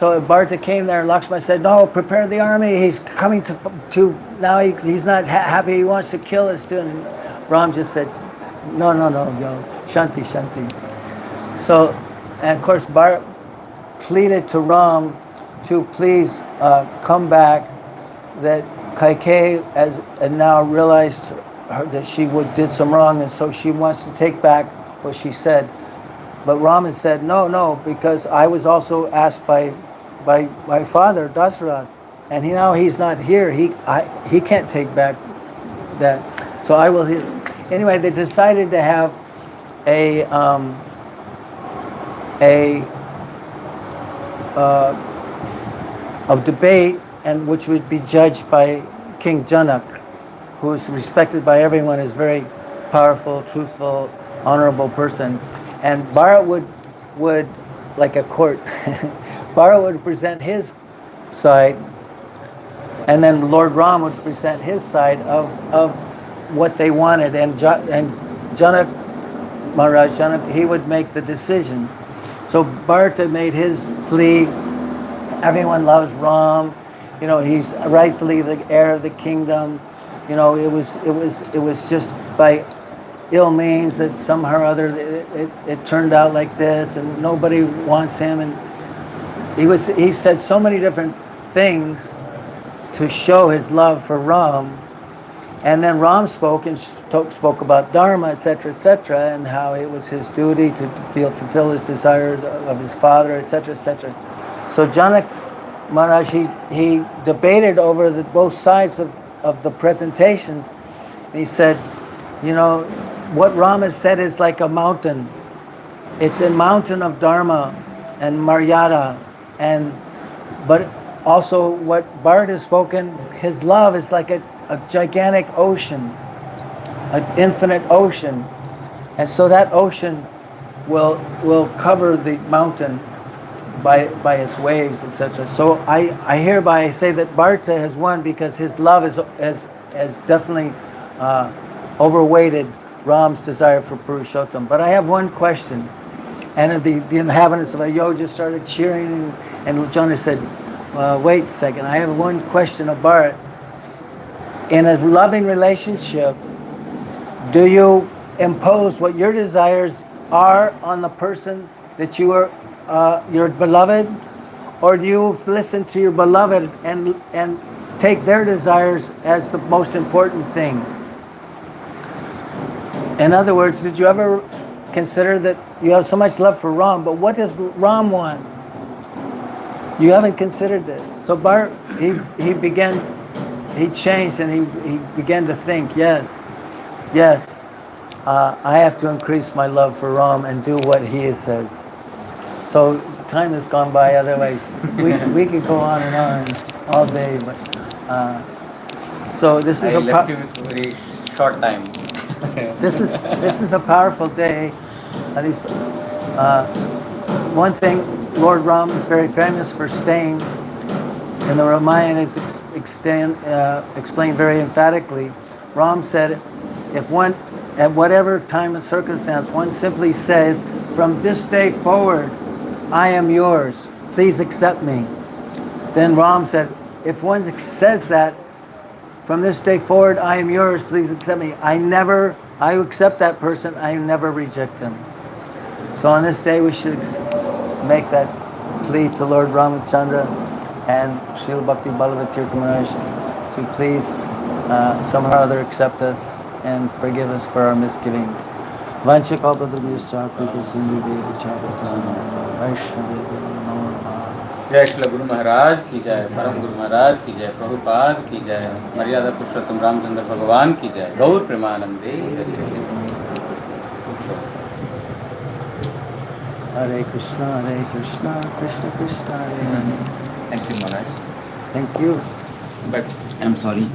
Bharata came there, and Lakshman said, no, prepare the army. He's coming to now he's not happy. He wants to kill us too. And Ram just said, no, shanti. So, and of course, Bharata pleaded to Ram to please come back, that Kaikeyi has now realized that she did some wrong, and so she wants to take back what she said. But Ram had said, no, because I was also asked by my father, Dasarath, and he's not here. He can't take back that. So I will. Anyway, they decided to have a debate, and which would be judged by King Janak, who is respected by everyone as very powerful, truthful, honorable person. And Bharat would like a court, Bharat would present his side, and then Lord Ram would present his side of what they wanted, and Janak, Maharaj Janak, he would make the decision. So Bharata made his plea. Everyone loves Ram. He's rightfully the heir of the kingdom. It was just by ill means that somehow or other it turned out like this, and nobody wants him. And he said so many different things to show his love for Ram. And then Ram spoke about Dharma, etc., and how it was his duty to fulfill his desire of his father, etc., etc. So Janak Maharaj, he debated over both sides of the presentations. And he said, what Ram has said is like a mountain. It's a mountain of Dharma and Maryada, but also what Bharat has spoken, his love is like a gigantic ocean, an infinite ocean. And so that ocean will cover the mountain by its waves, etc. So I hereby say that Bharata has won because his love has definitely overweighted Ram's desire for Purushottam. But I have one question. And the inhabitants of Ayodhya started cheering, and Jana said, wait a second, I have one question of Bharat. In a loving relationship, do you impose what your desires are on the person that you are, your beloved, or do you listen to your beloved and take their desires as the most important thing? In other words, did you ever consider that you have so much love for Ram, but what does Ram want? You haven't considered this. So Bharat, he changed, and he began to think, yes, I have to increase my love for Ram and do what he says. So time has gone by, otherwise we could go on and on all day, but so this is
I left you with a very short time.
This is a powerful day. One thing, Lord Ram is very famous for staying in the Ramayana. It's explained very emphatically. Ram said, if one, at whatever time and circumstance, one simply says, from this day forward, I am yours, please accept me. Then Ram said, if one says that, from this day forward, I am yours, please accept me. I accept that person, I never reject them. So on this day, we should make that plea to Lord Ramachandra and Srila Bhakti Bhagavad Tirtha Maharaj to please somehow or other accept us and forgive us for our misgivings. Vancha kalpadrubhyascha kripa sindhubheva cha patana Vaishnavadeva namo namaha.
जय श्री गुरु महाराज की जय, परम गुरु महाराज की जय, प्रभुपाद की जय, मर्यादा पुरुषोत्तम रामचंद्र भगवान की जय, गौर प्रेमानंदे Hari Hari.
Hare Krishna, Krishna Krishna, Hare Hare.
Thank you, Maharaj.
Thank you.
But I'm sorry.